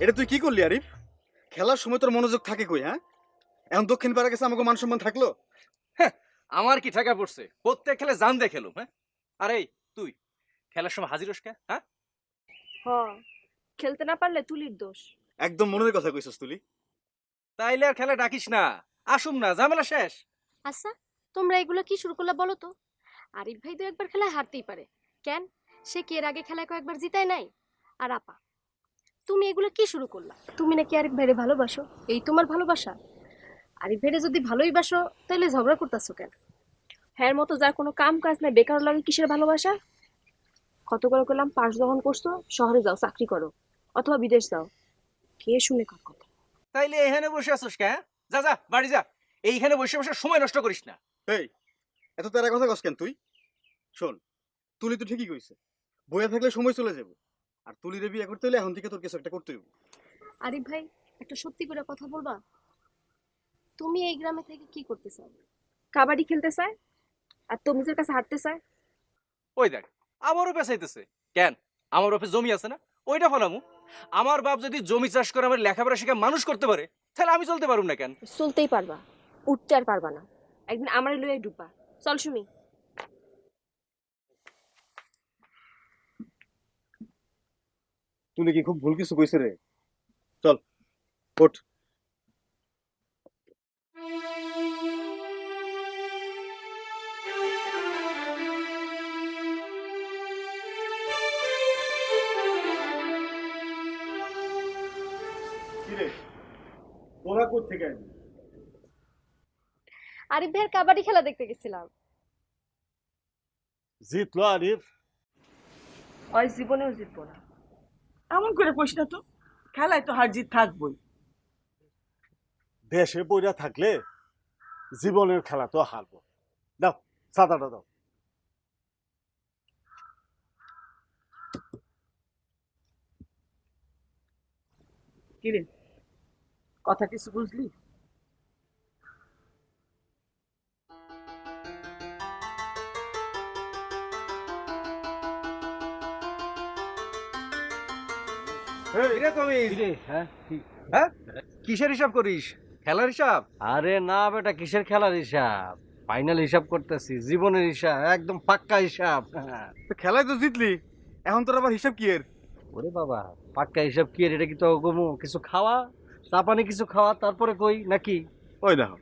এটা তুই কি করলি আরিফ? খেলার সময় তোর মনোযোগ থাকে কই? হ্যাঁ, এখন দক্ষিণ পাড়া গেছে আমাকে মান সম্মান থাকলো? হ্যাঁ, আমার কি ঠেকা পড়ছে? প্রত্যেক খেলে জান দিয়ে খেলুম। হ্যাঁ, আরে তুই খেলার সময় হাজির হোস কে? হ্যাঁ, হ, খেলতে না পারলে তুলির দোষ। একদম মনের কথা কইছস তুলি। তাইলে আর খেলা ডাকিস না, আসুম না, ঝামেলা শেষ। আচ্ছা, তোমরা এগুলো কি শুরু করলা বলো তো? আরিফ ভাই তো একবার খেলায় হারতেই পারে, কেন? সে কি এর আগে খেলায় কয়েকবার জিতায় নাই? আর আপা, তুমি এগুলো কি শুরু করলা? তুমি নাকি আরিফ ভাইরে ভালোবাসো, এই তোমার ভালোবাসা? আরিফ ভাইরে যদি ভালোই বাসো তাহলে ঝগড়া করতেছো কেন? হ্যার মতো যার কোনো কাম কাজ নাই, বেকার লাগে কিসের ভালোবাসা? কত করে করলাম, পাশ যখন করছো শহরে যাও চাকরি করো, অথবা বিদেশ যাও। কে শুনে কার কথা? তাইলে এখানে বসে আছিস কে? হ্যাঁ? যা যা বাড়ি যা, এইখানে বসে বসে সময় নষ্ট করিস না। এই, এত তেরা কথা কস কেন তুই? শোন, তুলি তো ঠিকই কইছে, বইয়া থাকলে সময় চলে যাবে। আর তুলিরে বিয়ে করতে হলে এখন থেকে তোর কিছু একটা করতে হইব। আরিফ ভাই, একটা সত্যি করে কথা বলবা, তুমি এই গ্রামে থেকে কি করতে চাও? কাবাডি খেলতে চায় আর তমিজের কাছে হাঁটতে চায়। ওই দেখ, আমারও পেছাইতেছে কেন? আমার বাপে জমি আছে না, ওইটা ফলামু। আমার বাপ যদি জমি চাষ করে আমার লেখাপড়া শিখে মানুষ করতে পারে, তাহলে আমি চলতে পারুম না কেন? চলতেই পারবা, উঠতে আর পারবা না। একদিন আমার লইয়াই ডুববা। চল সুমি। তুলি কি খুব ভুল কিছু কইছে রে? চল, ওঠ। কিরে, তোরা কোত্থেকে আসবি? আরিফ ভাইয়ের কাবাডি খেলা দেখতে গেছিলাম। জিতলো আরিফ? ওই জীবনেও জিতবো না। এমন করে কইস না তো, খেলায় তো হার জিত থাকবই। দেশে বইরা থাকলে জীবনের খেলা তো হারবো। দাও ছাতাটা দাও। কিরে, কথা কিছু বুঝলি? কিরে কমিস? হ্যাঁ, কিসের হিসাব করিস? খেলার হিসাব? আরে না বেটা, কিসের খেলার হিসাব? ফাইনাল হিসাব করতেছি, জীবনের হিসাব, একদম পাক্কা হিসাব। তো খেলায় তো জিতলি, এখন তোর আবার হিসাব কি এর? ওরে বাবা, পাক্কা হিসাব কি? এটা কি তো গমু কিছু খাওয়া, চা পানি কিছু খাওয়া, তারপরে কই নাকি? ওই দেখো,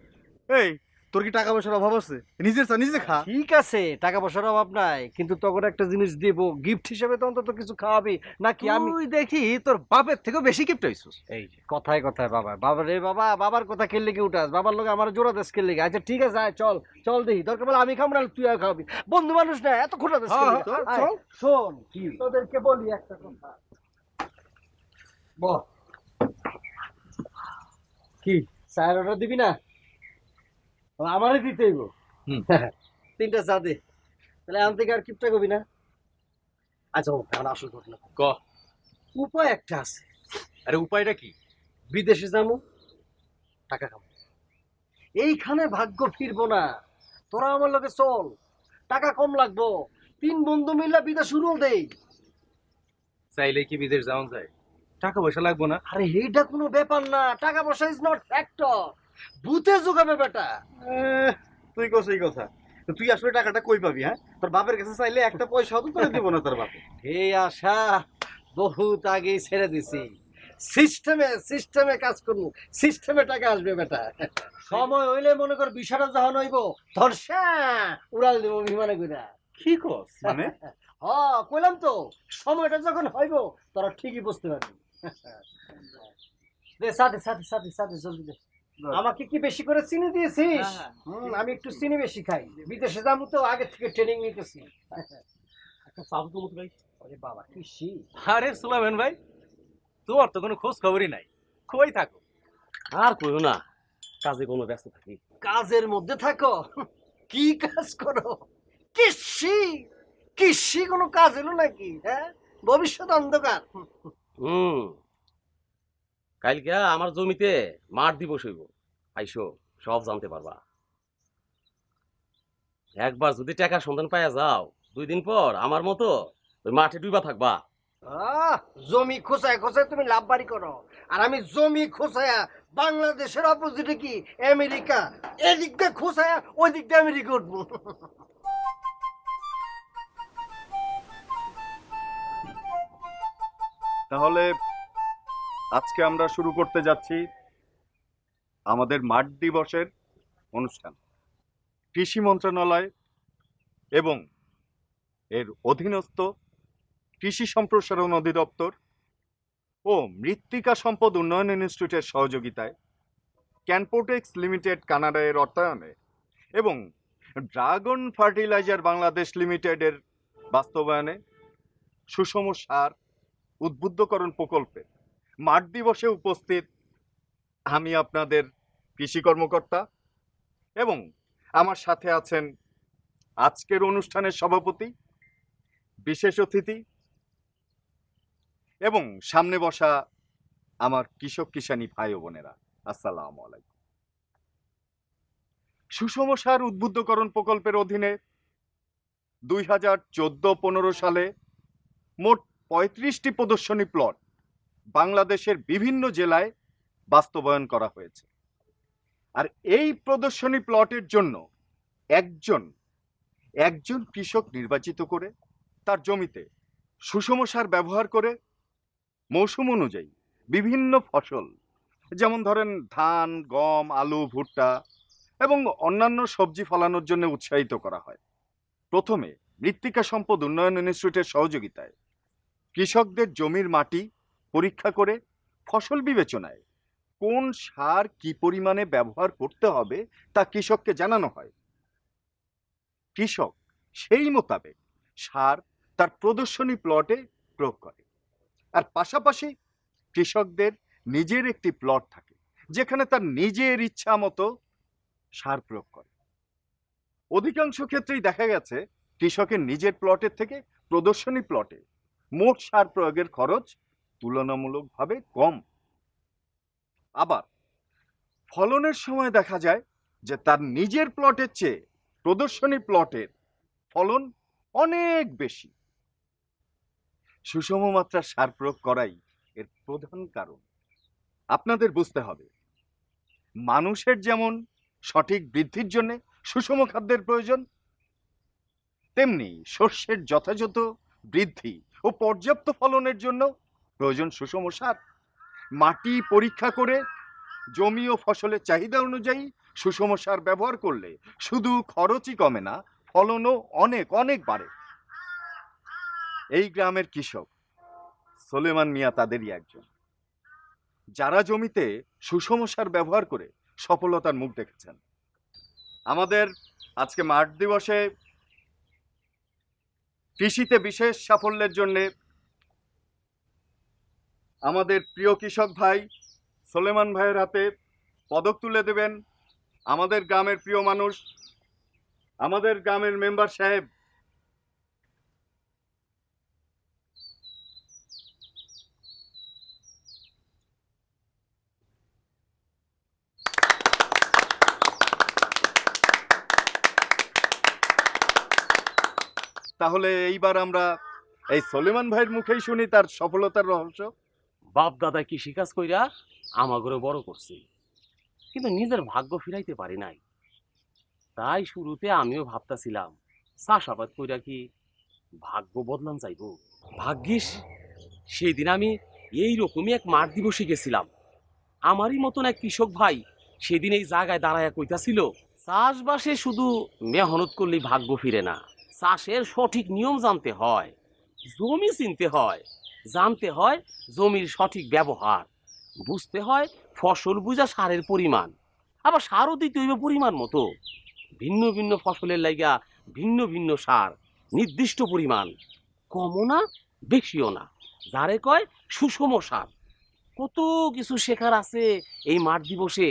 এই, তোর কি টাকা পয়সার অভাব আছে? নিজের চা নিজে খা। ঠিক আছে, টাকা পয়সার অভাব নাই, কিন্তু তখন একটা জিনিস দিব গিফট হিসেবে, তো অন্তত কিছু খাওয়াবি নাকি? আমি তুই দেখি তোর বাপের থেকেও বেশি গিফট হইছিস। এই যে কথায় কথায় বাবা বাবা রে বাবা, বাবার কথা খেললে কি উঠাস? বাবার লোক আমার জোড়া দেশ খেললে কি? আচ্ছা ঠিক আছে, আয়, চল চল দেখি, দরকার বলে আমি খাবো না তুই আর খাবি, বন্ধু মানুষ না এত খোটা দেশ খেললি। চল, আয়, চল। শোন কি তোদেরকে বলি একটা কথা, বল কি চায়ের অর্ডার দিবি না? আমারই দিতে হইব। তিনটা চা দে, তাহলে আন থেকে আর কিপটা করবি না। আচ্ছা এখন আসল ঘটনা ক। উপায় একটা আছে। আরে উপায়টা কি? বিদেশে যাবো, টাকা খাবো, এইখানে ভাগ্য ফিরবো না। তোরা আমার লোকে চল, টাকা কম লাগবো, তিন বন্ধু মিলে বিদেশ শুরু দেই। চাইলে কি বিদেশ যাওয়া যায়? টাকা পয়সা লাগবো না? আরে এইটা কোনো ব্যাপার না, টাকা পয়সা ইজ নট ফ্যাক্টর, ভূতে যোগাবে বেটা। তুই কস এই কথা, তো তুই আসলে টাকাটা কই পাবি? হ্যাঁ, তোর বাপের কাছে চাইলে একটা পয়সাও তো তোরে দিব না তোর বাপে। এই আশা বহুত আগেই ছেড়ে দিছি, সিস্টেমে সিস্টেমে কাজ করবো, সিস্টেমে টাকা আসবে বেটা। সময় হইলে মনে কর বিষয়টা যখন হইব ধর্ষা উড়াল দেবো বিমানে করে। কি কস মানে? হ কইলাম তো, সময়টা যখন হইব তোরা ঠিকই বুঝতে পারবি। দে সাথে সাথে সাথে সাথে জলদি দে। আমাকে কি বেশি করে চিনি দিয়েছিস? আমি একটু চিনি বেশি খাই, বিদেশে যাবো তো আগে থেকে ট্রেনিং নিতেছি। একটা চাপ তো ভাই। আরে বাবা কি শি! আরে সুলাইমান ভাই, তোমার তো কোনো খোঁজ খবরই নাই, কই থাকো? আর কইও না, কাজে কোনো ব্যস্ত থাকি। কাজের মধ্যে থাকো? কি কাজ করো? কৃষি? কৃষি কোনো কাজ এলো নাকি? হ্যাঁ, ভবিষ্যৎ অন্ধকার। কালকে আমার জমিতে মাঠ দিবস হইব, আইসো সব জানতে পারবা। একবার যদি টাকার সন্ধান পাইয়া যাও, 2 দিন পর আমার মতো ওই মাঠে ডুবা থাকবা। জমি খোঁচায় খোঁচায় তুমি লাভ বাড়ি করো, আর আমি জমি খোঁচায়া বাংলাদেশের অপোজিটে কি আমেরিকা, এদিক দিয়ে খোঁচায়া ওই দিক দিয়ে আমেরিকা উঠবো। তাহলে আজকে আমরা শুরু করতে যাচ্ছি আমাদের মাঠ দিবসের অনুষ্ঠান। কৃষি মন্ত্রণালয় এবং এর অধীনস্থ কৃষি সম্প্রসারণ অধিদপ্তর ও মৃত্তিকা সম্পদ উন্নয়ন ইনস্টিটিউটের সহযোগিতায় ক্যানপোটেক্স লিমিটেড কানাডা এর অর্থায়নে এবং ড্রাগন ফার্টিলাইজার বাংলাদেশ লিমিটেডের বাস্তবায়নে সুষম সার উদ্বুদ্ধকরণ প্রকল্পে মাঠ দিবসে উপস্থিত আমি আপনাদের কৃষি কর্মকর্তা এবং আমার সাথে আছেন আজকের অনুষ্ঠানের সভাপতি, বিশেষ অতিথি এবং সামনে বসা আমার কৃষক কিষানী ভাই ও বোনেরা, আসসালামু আলাইকুম। সুষম সার উদ্বুদ্ধকরণ প্রকল্পের অধীনে 2014-15 সালে মোট 35টি প্রদর্শনী প্লট বাংলাদেশের বিভিন্ন জেলায় বাস্তবায়ন করা হয়েছে। আর এই প্রদর্শনী প্লটের জন্য একজন কৃষক নির্বাচিত করে তার জমিতে সুষম সার ব্যবহার করে মৌসুম অনুযায়ী বিভিন্ন ফসল, যেমন ধরেন ধান, গম, আলু, ভুট্টা এবং অন্যান্য সবজি ফলানোর জন্য উৎসাহিত করা হয়। প্রথমে মৃত্তিকা সম্পদ উন্নয়ন ইনস্টিটিউটের সহযোগিতায় কৃষকদের জমির মাটি পরীক্ষা করে ফসল বিবেচনায় কোন সার কি পরিমাণে ব্যবহার করতে হবে তা কৃষককে জানানো হয়। কৃষক সেই মোতাবেক সার তার প্রদর্শনী প্লটে প্রয়োগ করে। আর পাশাপাশি কৃষকদের নিজের একটি প্লট থাকে যেখানে তার নিজের ইচ্ছা মতো সার প্রয়োগ করে। অধিকাংশ ক্ষেত্রেই দেখা গেছে কৃষকের নিজের প্লটের থেকে প্রদর্শনী প্লটে মোট সার প্রয়োগের খরচ তুলনামূলকভাবে কম। আবার ফলনের সময় দেখা যায় যে তার নিজের প্লটের চেয়ে প্রদর্শনী প্লটের ফলন অনেক বেশি। সুষম মাত্রার সার প্রয়োগ করাই এর প্রধান কারণ। আপনাদের বুঝতে হবে, মানুষের যেমন সঠিক বৃদ্ধির জন্য সুষম খাদ্যের প্রয়োজন, তেমনি শস্যের যথাযথ বৃদ্ধি ও পর্যাপ্ত ফলনের জন্য প্রয়োজন সুষম সার। মাটি পরীক্ষা করে জমি ও ফসলের চাহিদা অনুযায়ী সুষম সার ব্যবহার করলে শুধু খরচই কমে না, ফলনও অনেক অনেক বাড়ে। এই গ্রামের কৃষক সোলেমান মিয়া তাদেরই একজন, যারা জমিতে সুষম সার ব্যবহার করে সফলতার মুখ দেখেছেন। আমাদের আজকে মাঠ দিবসে কৃষিতে বিশেষ সাফল্যের জন্য আমাদের প্রিয় কৃষক ভাই সোলেমান ভাইয়ের হাতে পদক তুলে দেবেন আমাদের গ্রামের প্রিয় মানুষ, আমাদের গ্রামের মেম্বার সাহেব। তাহলে এইবার আমরা এই সোলেমান ভাইয়ের মুখেই শুনি তার সফলতার রহস্য। বাপ দাদা কৃষিকাজ কইরা আমাগরে বড় করছে, কিন্তু নিজের ভাগ্য ফিরাইতে পারি নাই। তাই শুরুতে আমিও ভাবতাছিলাম চাষাবাদ কইরা কি ভাগ্য বদলান যাইব। ভাগ্যিস সেই দিন আমি এইরকমই এক মাঠ দিবসে গেছিলাম। আমারই মতন এক কৃষক ভাই সেদিন এই জায়গায় দাঁড়ায়া কইতাছিল, চাষবাসে শুধু মেহনত করলেই ভাগ্য ফিরে না, চাষের সঠিক নিয়ম জানতে হয়, জমি চিনতে হয়, জানতে হয় জমির সঠিক ব্যবহার, বুঝতে হয় ফসল বুঝা সারের পরিমাণ, আবার সারও দিতে হইবে পরিমাণ মতো। ভিন্ন ভিন্ন ফসলের লাইগা ভিন্ন ভিন্ন সার, নির্দিষ্ট পরিমাণ, কমও না বেশিও না, যারে কয় সুষম সার। কত কিছু শেখার আছে এই মাঠ দিবসে।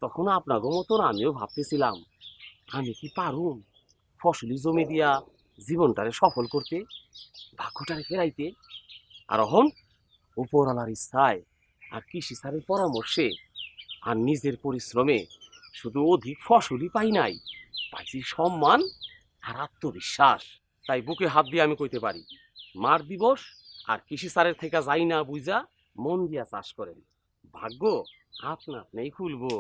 তখন আপনাকে মতন আমিও ভাবতেছিলাম, আমি কি পারুম ফসলি জমি দিয়া জীবনটারে সফল করতে, ভাগ্যটারে ফেরাইতে। আর এখন উপরওয়ালার ইচ্ছায় আর কৃষি স্যারের পরামর্শে আর নিজের পরিশ্রমে শুধু অধিক ফসলই পাই নাই, পাইছি সম্মান আর আত্মবিশ্বাস। তাই বুকে হাত দিয়ে আমি কইতে পারি, মাঠ দিবস আর কৃষি স্যারের থেকে যাই না বুঝা মন দিয়া চাষ করেন, ভাগ্য আপনা আপনি খুলবো।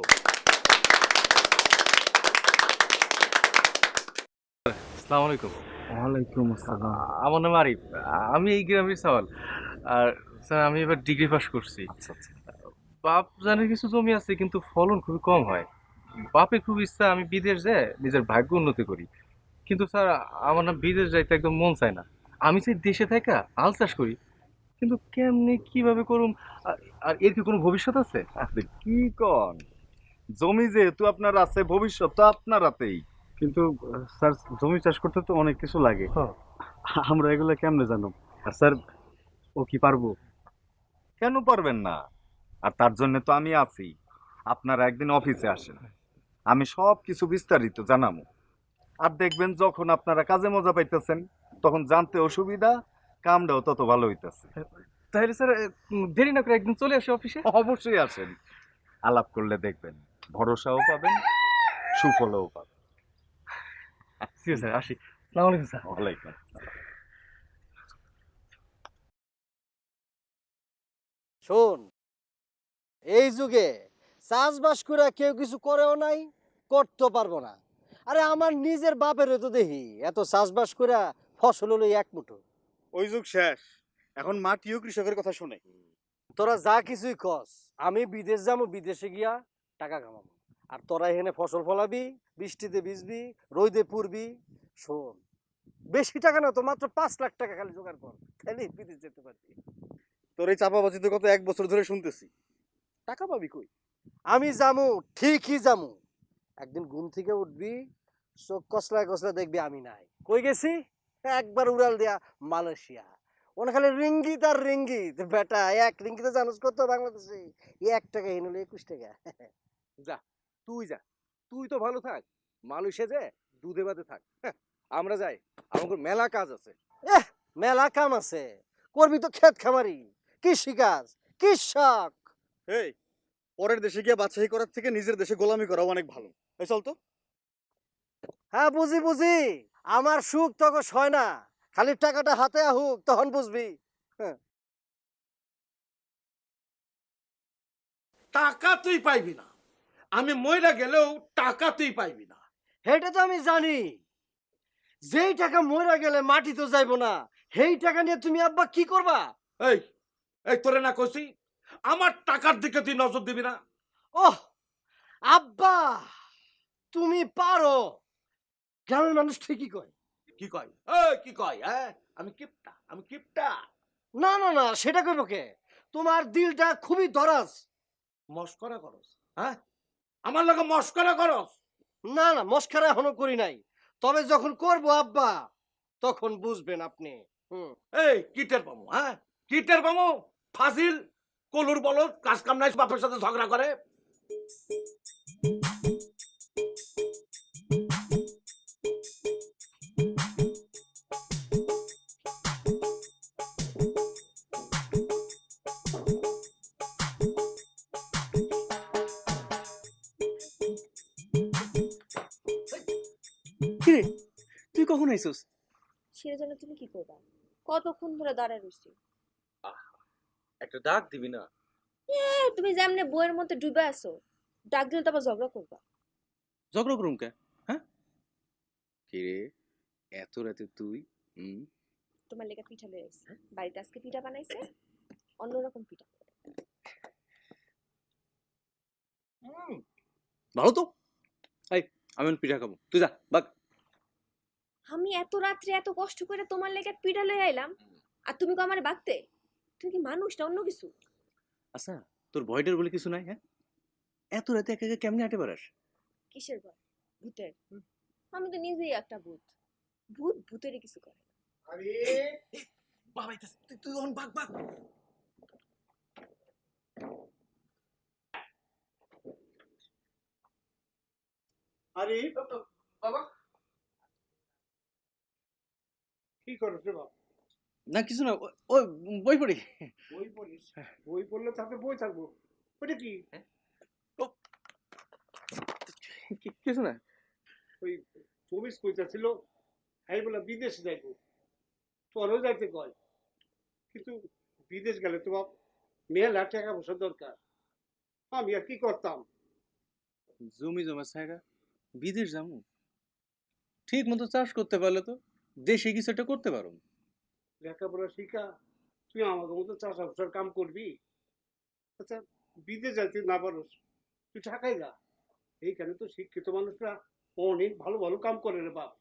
আসসালামু আলাইকুম। ওয়ালাইকুম আসসালাম। আমার নাম আরিফ। আমি এই গ্রামের সওয়াল। আর স্যার আমি এবার ডিগ্রি পাস করছি। আচ্ছা আচ্ছা। বাপ জানের কিছু জমি আছে কিন্তু ফলন খুবই কম হয়। বাপের খুব ইচ্ছা আমি বিদেশ যেয়ে নিজের ভাগ্য উন্নতি করি, কিন্তু স্যার আমার না বিদেশ যাইতে একদম মন চায় না। আমি চাই দেশে থাকা আল চাষ করি, কিন্তু কেমনে কিভাবে করুম? আর এর কি কোনো ভবিষ্যৎ আছে? আপনি কি কন, জমি যেহেতু আপনার আছে, ভবিষ্যৎ তো আপনার হাতেই। কিন্তু স্যার জমি চাষ করতে তো অনেক কিছু লাগে, আমরা এগুলো কেমনে জানো? আর স্যার ও কি পারবো? কেন পারবেন না? আর তার জন্য তো আমি আছি। আপনারা একদিন অফিসে আসেন, আমি সব কিছু বিস্তারিত জানাবো। আর দেখবেন যখন আপনারা কাজে মজা পাইতেছেন তখন জানতে অসুবিধা, কামটাও তত ভালো হইতেছে। তাহলে স্যার দেরি না করে একদিন চলে আসি অফিসে। অবশ্যই আসেন, আলাপ করলে দেখবেন ভরসাও পাবেন, সুফলও পাবেন। ঠিক আছে স্যার, আসি। আসসালামু আলাইকুম স্যার। ওয়ালাইকুম আসসালাম। শোন, এই যুগে চাষবাস করে কেউ কিছু করেও নাই, করতে পারবো না। আরে আমার নিজের বাপেরও তো দেখি এত চাষবাস করে ফসল হলো এক মুঠো। ওই যুগ শেষ, এখন মাটিও কৃষকের কথা শুনে। তোরা যা কিছুই কস, আমি বিদেশ যাবো, বিদেশে গিয়া টাকা কামাবো। আর তোরা এখানে ফসল ফলাবি, বৃষ্টিতে ভিজবি, রোদে পুড়বি। শোন, বেশি টাকা না তো, মাত্র 5 লাখ টাকা খালি জোগাড় কর, তাহলে বিদেশ যেতে পারবি। তোর এই চাপাবাজি তো গত 1 বছর ধরে শুনতেছি, টাকা পাবি কই? আমি যামু, ঠিকই যামু। একদিন ঘুম থেকে উঠবি, চোখ কসলা কসলা দেখবি আমি নাই। কই গেছি? একবার উড়াল দিয়া মালয়েশিয়া। ওখানে খালি রিঙ্গিত আর রিঙ্গিত। বেটা, এক রিঙ্গিতে জানোস কত বাংলাদেশে? 1 টাকা হিনলে 21 টাকা। যা, তুই যা, তুই তো ভালো থাক, মালয়েশিয়া যে দুধে ভাতে থাক। আমরা যাই, আমাদের মেলা কাজ আছে। মেলা কাম আছে, করবি তো ক্ষেত খামারি, কৃষি কাজ, কৃষক। এই, পরের দেশে গিয়ে বাছাই করার থেকে নিজের দেশে গোলামি করা অনেক ভালো। এই চল তো। হ্যাঁ বুঝি বুঝি, আমার সুখ তখন হয় না, খালি টাকাটা হাতে আহুক তখন বুঝবি। টাকা তুই পাইবি না, আমি মইরা গেলেও টাকা তুই পাইবি না। সেটা তো আমি জানি, যেই টাকা মরে গেলে মাটি তো যাইবো না, সেই টাকা নিয়ে তুমি আব্বা কি করবা? এই এই তোরে না কইছি আমার টাকার দিকে তুই নজর দিবি না। ওহ আব্বা, তুমি পারো। গ্রামের মানুষ ঠিকই কয়। কি কয়? এই কি কয়? হ্যাঁ, আমি কিপটা, আমি কিপটা। না না না, সেটা কইব কে? তোমার দিলটা খুবই দরাজ। মস্করা করস? হ্যাঁ, আমার লগে মস্করা করস? না না, মস্কারা এখনো করি নাই, তবে যখন করব আব্বা তখন বুঝবেন আপনি। এই কিটের পামু, হ্যাঁ কিটের পামু, ফাজিল কলুর বলদ, কাজ কাম নাই, বাপের সাথে ঝগড়া করে। কিরে, তুই কখন আইছস? সেটা জন্য তুমি কি করবা? কতক্ষণ ধরে দাঁড়ায় রইছি। একটা ডাক দিবি না? তুমি যেমনে বইয়ের মধ্যে ডুবে আছো, ডাক দিলে তো আবার ঝগড়া করবা। ঝগড়া করুম কে? হ্যাঁ, কিরে এত রাতে তুই? তোমার লেগে পিঠা লয়ে আইছি, বাড়িতে আজকে পিঠা বানাইছে, অন্যরকম পিঠা। ভালো তো। এই আমি পিঠা খাবো, তুই যা বাগ। আমি এত রাত্রে এত কষ্ট করে তোমার লেগে পিঠা লয়ে আইলাম, আর তুমি কো আমারে বাগতে? তুমি কি মানুষ না অন্য কিছু? আচ্ছা, তোর ভয়টার বলে কিছু নাই? হ্যাঁ, এত রাতে একা একা কেমনে হাঁটে বেড়াস? কিসের ভয়? ভূতের। আমি তো নিজেই একটা ভূত, ভূত ভূতেরই কিছু করে। আরে বাবা আইতাছে, তুই তুই অন বাগ বাগ। আরে বাবা কি করছ রে বাপ? না কিছু না, ওই বই পড়ি। বই পড়িস? বই পড়লে তাতে বই থাকবো, ওটা কি? কিছু না। ওই চব্বিশ পয়সা ছিল, এই বলে বিদেশ যাইবো, তোরও যাইতে কয়, কিন্তু বিদেশ গেলে তো বাপ মেলা টাকা পয়সা দরকার, আমি আর কি করতাম? জমি জমা ছাড়া বিদেশ যাবো? ঠিক মতো চাষ করতে পারলে তো দেশে কিছু একটা করতে পারো। লেখাপড়া শিখা তুই আমাদের মতো চাষা বসার কাম করবি? আচ্ছা, বিদেশ যাইতে না পারস, তুই ঢাকায় যা। এইখানে তো শিক্ষিত মানুষরা অনেক ভালো ভালো কাম করে রে বাপ।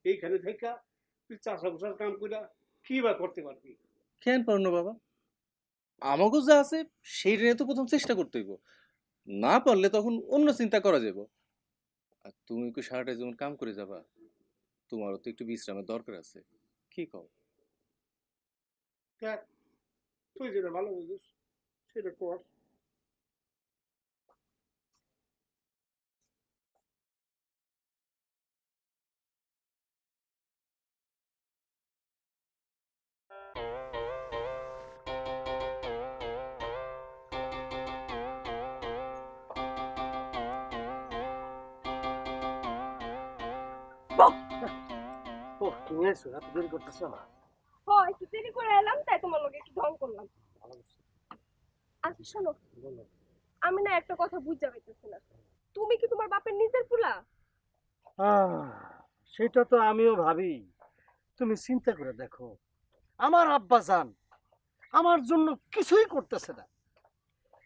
এইখানে থেকে তুই চাষা বসার কাম করে কি বা করতে পারবি? কেন পারো না বাবা? আমাকেও যা আছে সেইটা নিয়ে তো প্রথম চেষ্টা করতে হইব। না পারলে তখন অন্য চিন্তা করা যাব। আর তুমি কি সারাটা যেমন কাম করে যাবা, তোমারও তো একটু বিশ্রামের দরকার আছে। কি কও? দেখ, তুই যেটা ভালো বুঝিস সেটা কর। ও, তুমি এসো, এত দেরি করতেছো? হয় একটু দেরি করে এলাম, তাই তোমার লগে একটু ঢং করলাম। আচ্ছা শোনো, আমি না একটা কথা বুঝতে পারতেছি না, তুমি কি তোমার বাপের নিজের পোলা? সেটা তো আমিও ভাবি। তুমি চিন্তা করে দেখো, আমার আব্বাজান আমার জন্য কিছুই করতেছে না।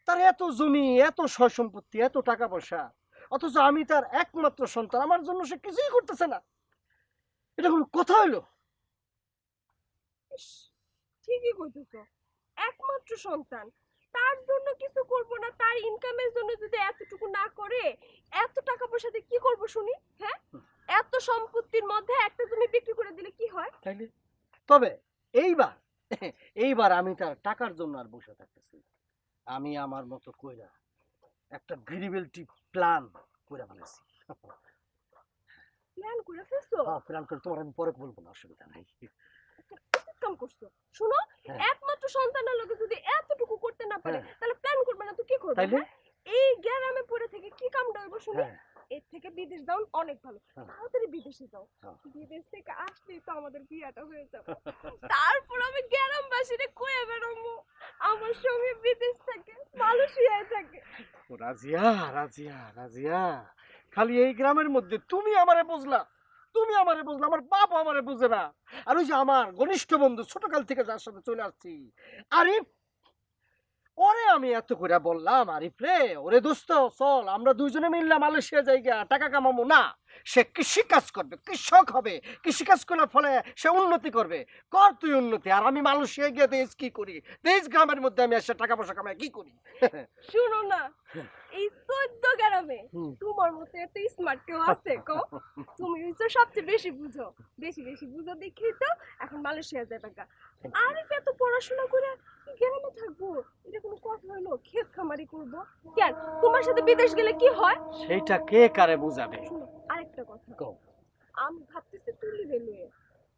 তার এত জমি, এত সয় সম্পত্তি, এত টাকা পয়সা, অথচ আমি তার একমাত্র সন্তান, আমার জন্য সে কিছুই করতেছে না। এটা কোনো কথা হইলো? ইস, ঠিকই কইতেছো, একমাত্র সন্তান, তার জন্য কিছু করব না? তার ইনকামের জন্য যদি এতটুকু না করে, এত টাকা পয়সা দিয়ে কি করব শুনি? হ্যাঁ, এত সম্পত্তির মধ্যে একটা জমি বিক্রি করে দিলে কি হয়? তাইলে তবে এইবার এইবার আমি তার টাকার জন্য আর বসে থাকতেছি না। আমি আমার মতো কইরা একটা ভেরিয়েবিলিটি প্ল্যান করে ফেলেছি। প্ল্যান করে ফেলছো? প্ল্যান করে তোমার আমি পরে বলবো না, অসুবিধা নাই। কাম করছো। শুনো, হ্যাঁ। একমাত্র সন্তানের লোকে যদি এতটুকু করতে না পারে, হ্যাঁ। তাহলে প্ল্যান করবে না তো কি করবে? তাইলে? হ্যাঁ? এই গ্রামে পড়ে থেকে কি কামটা হইব শুনি? হ্যাঁ। এর থেকে বিদেশ যাও অনেক ভালো। হ্যাঁ। তাড়াতাড়ি বিদেশে যাও। হ্যাঁ। বিদেশ থেকে আসলেই তো আমাদের বিয়াটা হয়ে যাবে। তারপর আমি গ্রামবাসীরে কয়ে বেড়াবো আমার স্বামী বিদেশ থেকে মালয়েশিয়ায় থাকে। ও রাজিয়া, রাজিয়া, রাজিয়া, খালি এই গ্রামের মধ্যে তুমি আমারে বুঝলা, তুমি আমারে বুঝলা, আমার বাপ আমারে বুঝে না। আর ওই যে আমার ঘনিষ্ঠ বন্ধু ছোটকাল থেকে যার সাথে চলে আসছি, আরিফ, ওরে আমি এত করে বললাম, আরিফ রে, ওরে দোস্ত চল আমরা দুইজনে মিললাম মালয়েশিয়া জায়গা টাকা কামাবো না। সে কৃষি কাজ করবে, কৃষক হবে, কৃষি কাজ করার ফলে সে উন্নতি করবে। কর তুই উন্নতি, আর আমি মালয়েশিয়া গিয়ে দেশ কি করি? দেশ গ্রামের মধ্যে আমি এসে টাকা পয়সা কামাই কি করি? শুনো না, এই 14 গ্রামে তোমার মতো এত স্মার্ট কেউ আছে কো? তুমি হইছো সবচেয়ে বেশি বুঝো, বেশি বেশি বুঝো দেখেই তো এখন মালয়েশিয়া যাবে গা। আর এত পড়াশোনা করে গ্রামে থাকবো, এটা কোনো কথা হলো? ক্ষেত খামারি করবো কেন? তোমার সাথে বিদেশ গেলে কি হয় সেইটা কে কারে বুঝাবে? শুনো, আরেকটা কথা, কও। আমি ভাবতেছি তুলি রেলওয়ে,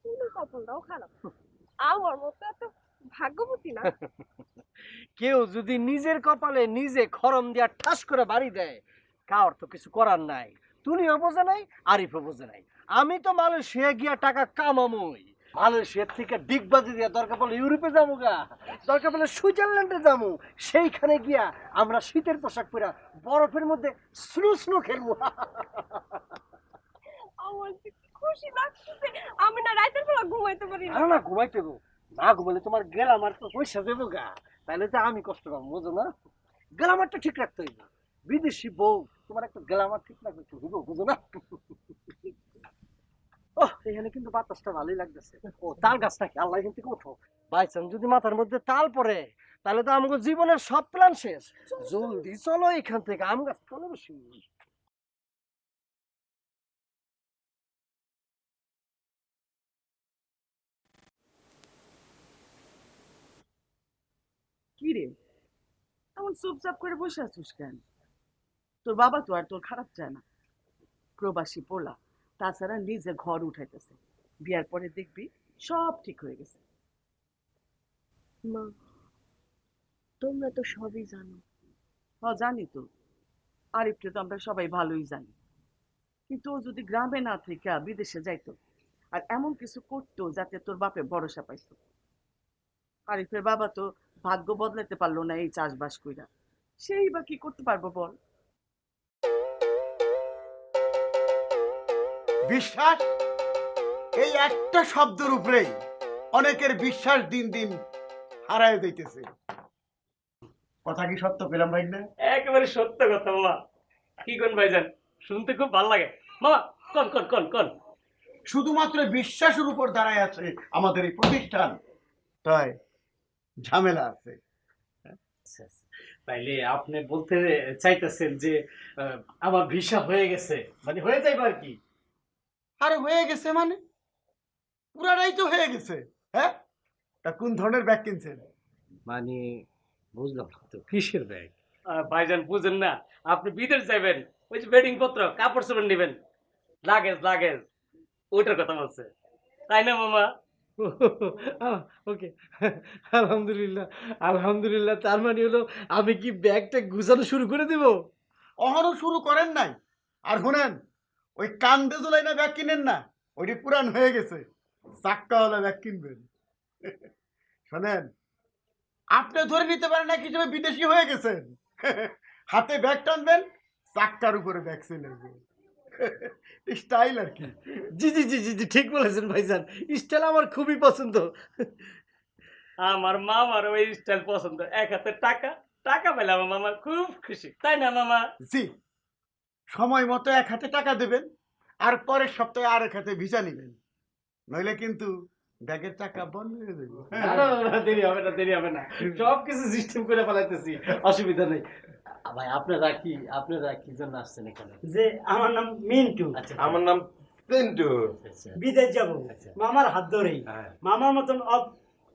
তুলির কপালটাও খারাপ, আমার মতো এত ভাগ্যবতী না। কেউ যদি নিজের কপালে নিজে খরম দিয়া ঠাস করে বাড়ি দেয়, কার তো কিছু করার নাই। তুমিও বোঝে নাই, আরিফও বোঝে নাই। আমি তো মালয়েশিয়া গিয়া টাকা কামামই। মালয়েশিয়ার থেকে ডিগবাজি দিয়া দরকার পড়লে ইউরোপে যাবো গা, দরকার পড়লে সুইজারল্যান্ডে যাবো। সেইখানে গিয়া আমরা শীতের পোশাক পরা বরফের মধ্যে স্নো স্নো খেলবো। আমার যে কি খুশি লাগতেছে, আমি না রাতের বেলা ঘুমাইতে পারি না। না না, ঘুমাইতে গো, না ঘুমালে তোমার গ্লামার তো পয়সা দেবো গা, তাহলে তো আমি কষ্ট পাবো, বুঝো না? গ্লামারটা ঠিক রাখতে হইব। বিদেশি বউ, তোমার একটা গ্লামার ঠিক রাখতে হইব, বুঝো না? ও, এখানে কিন্তু বাতাসটা ভালোই লাগতেছে। ও, তাল গাছটা কি আল্লাহ এখান থেকে ওঠো। বাইচান যদি মাথার মধ্যে তাল পড়ে, তাহলে তো আমাকে জীবনের সব প্ল্যান শেষ। জলদি চলো এখান থেকে, আম গাছ চলো বেশি। কি রে, এমন চুপচাপ করে বসে আছিস কেন? তোর বাবা তো আর তোর খারাপ চায় না, প্রবাসী পোলা, তাছাড়া নিজে ঘর উঠাইতেছে, বিয়ার পরে দেখবি সব ঠিক হয়ে গেছে। মা, তোমরা তো সবই জানো। জানি তো, আরিফকে তো আমরা সবাই ভালোই জানি, কিন্তু ও যদি গ্রামে না থেকে বিদেশে যাইতো আর এমন কিছু করতো যাতে তোর বাপে ভরসা পাইতো। আরিফের বাবা তো ভাগ্য বদলাতে পারলো না এই চাষবাস কইরা, সেই বা কি করতে পারবো বল? বিশ্বাস, এই একটা শব্দের উপরেই অনেকের বিশ্বাস দিন দিন হারায় যাইতেছে। কথা কি সত্য পেলাম ভাই না? একেবারে সত্য কথা মামা। কি কোন ভাইজান, শুনতে খুব ভালো লাগে মামা। কোন কোন কোন কোন শুধুমাত্র বিশ্বাসের উপর দাঁড়ায় আছে আমাদের এই প্রতিষ্ঠান, তাই ঝামেলা আছে। তাইলে আপনি বলতে চাইতেছেন যে আমার ভিসা হয়ে গেছে, মানে হয়ে যাইব আর কি? আরে হয়ে গেছে মানে পুরাটাই তো হয়ে গেছে। হ্যাঁ, তা কোন ধরনের ব্যাগ কিনছেন? মানে বুঝলাম না তো, কিসের ব্যাগ? ভাইজান বুঝেন না, আপনি বিদেশ যাবেন, ওই যে বেডিং পত্র কাপড় চোপড় নেবেন, লাগেজ লাগেজ, ওইটার কথা বলছে, তাই না মামা? ওকে, আলহামদুলিল্লাহ আলহামদুলিল্লাহ। তার মানে হলো আমি কি ব্যাগটা গুছানো শুরু করে দেব? অহনো শুরু করেন নাই। আর শুনেন, ওই কান্দে জোলাই না ব্যাগ কিনেন না, ওইটি পুরান হয়ে গেছে, চাক্কাওয়ালা ব্যাগ কিনবেন। শোনেন, আপনি ধরে নিতে পারেন না কি যে বিদেশি হয়ে গেছেন। হাতে ব্যাগ টানবেন, চাক্কার উপরে ব্যাগ চলে আসবে, স্টাইল আর কি। জি জি জি জি জি, ঠিক বলেছেন ভাইজান, স্টাইল আমার খুবই পছন্দ। আমার মামার ওই স্টাইল পছন্দ। এক হাতে টাকা, টাকা পেলে আমার মামা খুব খুশি, তাই না মামা? জি, সময় মতো এক হাতে টাকা দেবেন, আর পরের সপ্তাহে আর এক হাতে ভিসা নেবেন, নইলে কিন্তু ব্যাগের টাকা বন্ধ হয়ে যাবে। না, না, না, দেরি হবে না, দেরি হবে না, সব কিছু সিস্টেম করে ফেলাইতেছি, অসুবিধা নেই। ভাই আপনারা কি জন্য আসছেন এখানে? যে আমার নাম মিন্টু, আচ্ছা, আমার নাম পিন্টু। আচ্ছা, বিদেশ যাব আচ্ছা। মামার হাত ধরেই। হ্যাঁ। মামার মতন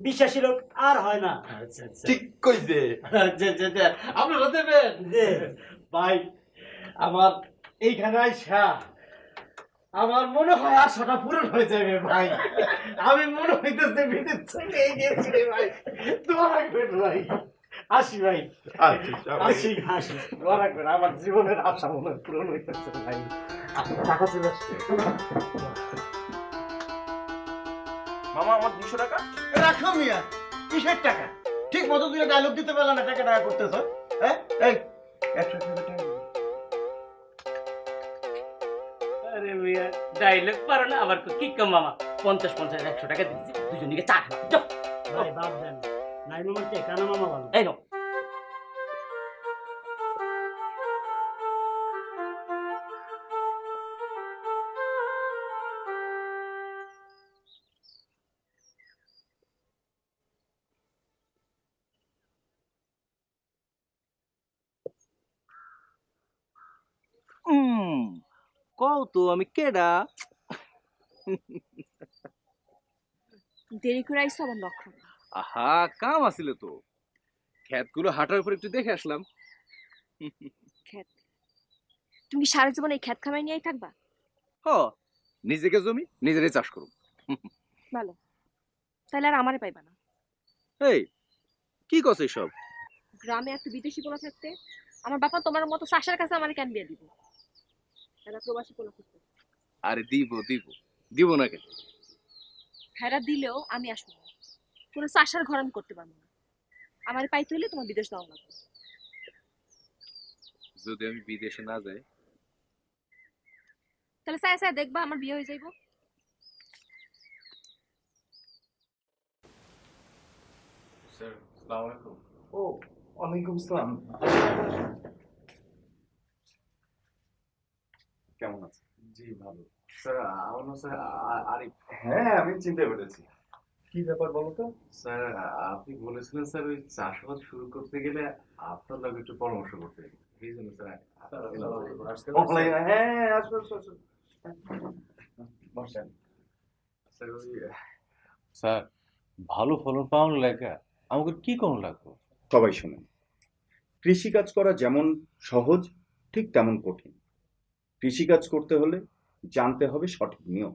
বিশ্বাসী লোক আর হয় না। আচ্ছা আচ্ছা ঠিক কইছে। আচ্ছা আচ্ছা আচ্ছা, আপনারা দেবেন যে ভাই। আমার এইখানে আইসা আমার মনে হয় আশাটা পূরণ হয়ে যাবে ভাই। আমি মনে হইতেছে বিদেশ চলে গেছি রে ভাই। দোয়া রাখবেন ভাই। আসি ভাই, আসি আসি, দোয়া রাখবেন। আমার জীবনের আশা মনে হয় পূরণ হইতেছে ভাই। টাকা চলে আসছে। মামা আমার 200 টাকা। রাখো মিয়া, কিসের টাকা? ঠিক মতো তুই ডায়লগ দিতে পারলা না, টাকা টাকা করতেছ। হ্যাঁ, এই 100 টাকা টাকা। আরে মিয়া, ডাইলগ পারো না আবার কি কম মামা? 50 100 টাকা দিচ্ছি, দুজনকে চা খাওয়া যাও। ভাই বাদ দেন, নাই মামার চেয়ে কানা মামা ভালো। এই নাও। কও তো আমি কেডা? দেরি করে আইসো আমার লক্ষণ। আহা, কাম আছিল তো, ক্ষেতগুলো হাঁটার উপর একটু দেখে আসলাম। ক্ষেত? তুমি কি সারা জীবন এই ক্ষেত খামাই নিয়েই থাকবা? হ, নিজেকে জমি নিজেরই চাষ করুম। ভালো, তাহলে আর আমারে পাইবা না। এই কি কস সব? গ্রামে একটা বিদেশি পোলা থাকতে আমার বাবা তোমার মতো চাষার কাছে আমার কেন বিয়ে দিব? এরা প্রবাসী পোলা থাকতে আরে দিব দিব, দিব না কেন? হেরা দিলেও আমি আসবো না, কোনো চাষার ঘর আমি করতে পারবো না। আমার পাইতে হলে তোমার বিদেশ যাওয়া লাগবে। যদি আমি বিদেশে না যাই? তাহলে চাই চাই দেখবা আমার বিয়ে হয়ে যাইবো। স্যার, আসসালামু আলাইকুম। ও, ওয়ালাইকুম আসসালাম। কেমন আছে? জি ভালো স্যার। আমার নাম স্যার আরিফ। হ্যাঁ, আমি চিন্তা করেছি। কি ব্যাপার বলো তো? স্যার আপনি বলেছিলেন স্যার ওই চাষাবাদ শুরু করতে গেলে আপনার লগে একটু পরামর্শ করতে, এই জন্য স্যার। হ্যাঁ, আসো আসো আসো, বসেন। স্যার স্যার, ভালো ফলন পাওয়ার লেখা আমাকে কি করুন লাগবে? সবাই শোনেন, কৃষিকাজ করা যেমন সহজ ঠিক তেমন কঠিন। কৃষিকাজ করতে হলে জানতে হবে সঠিক নিয়ম।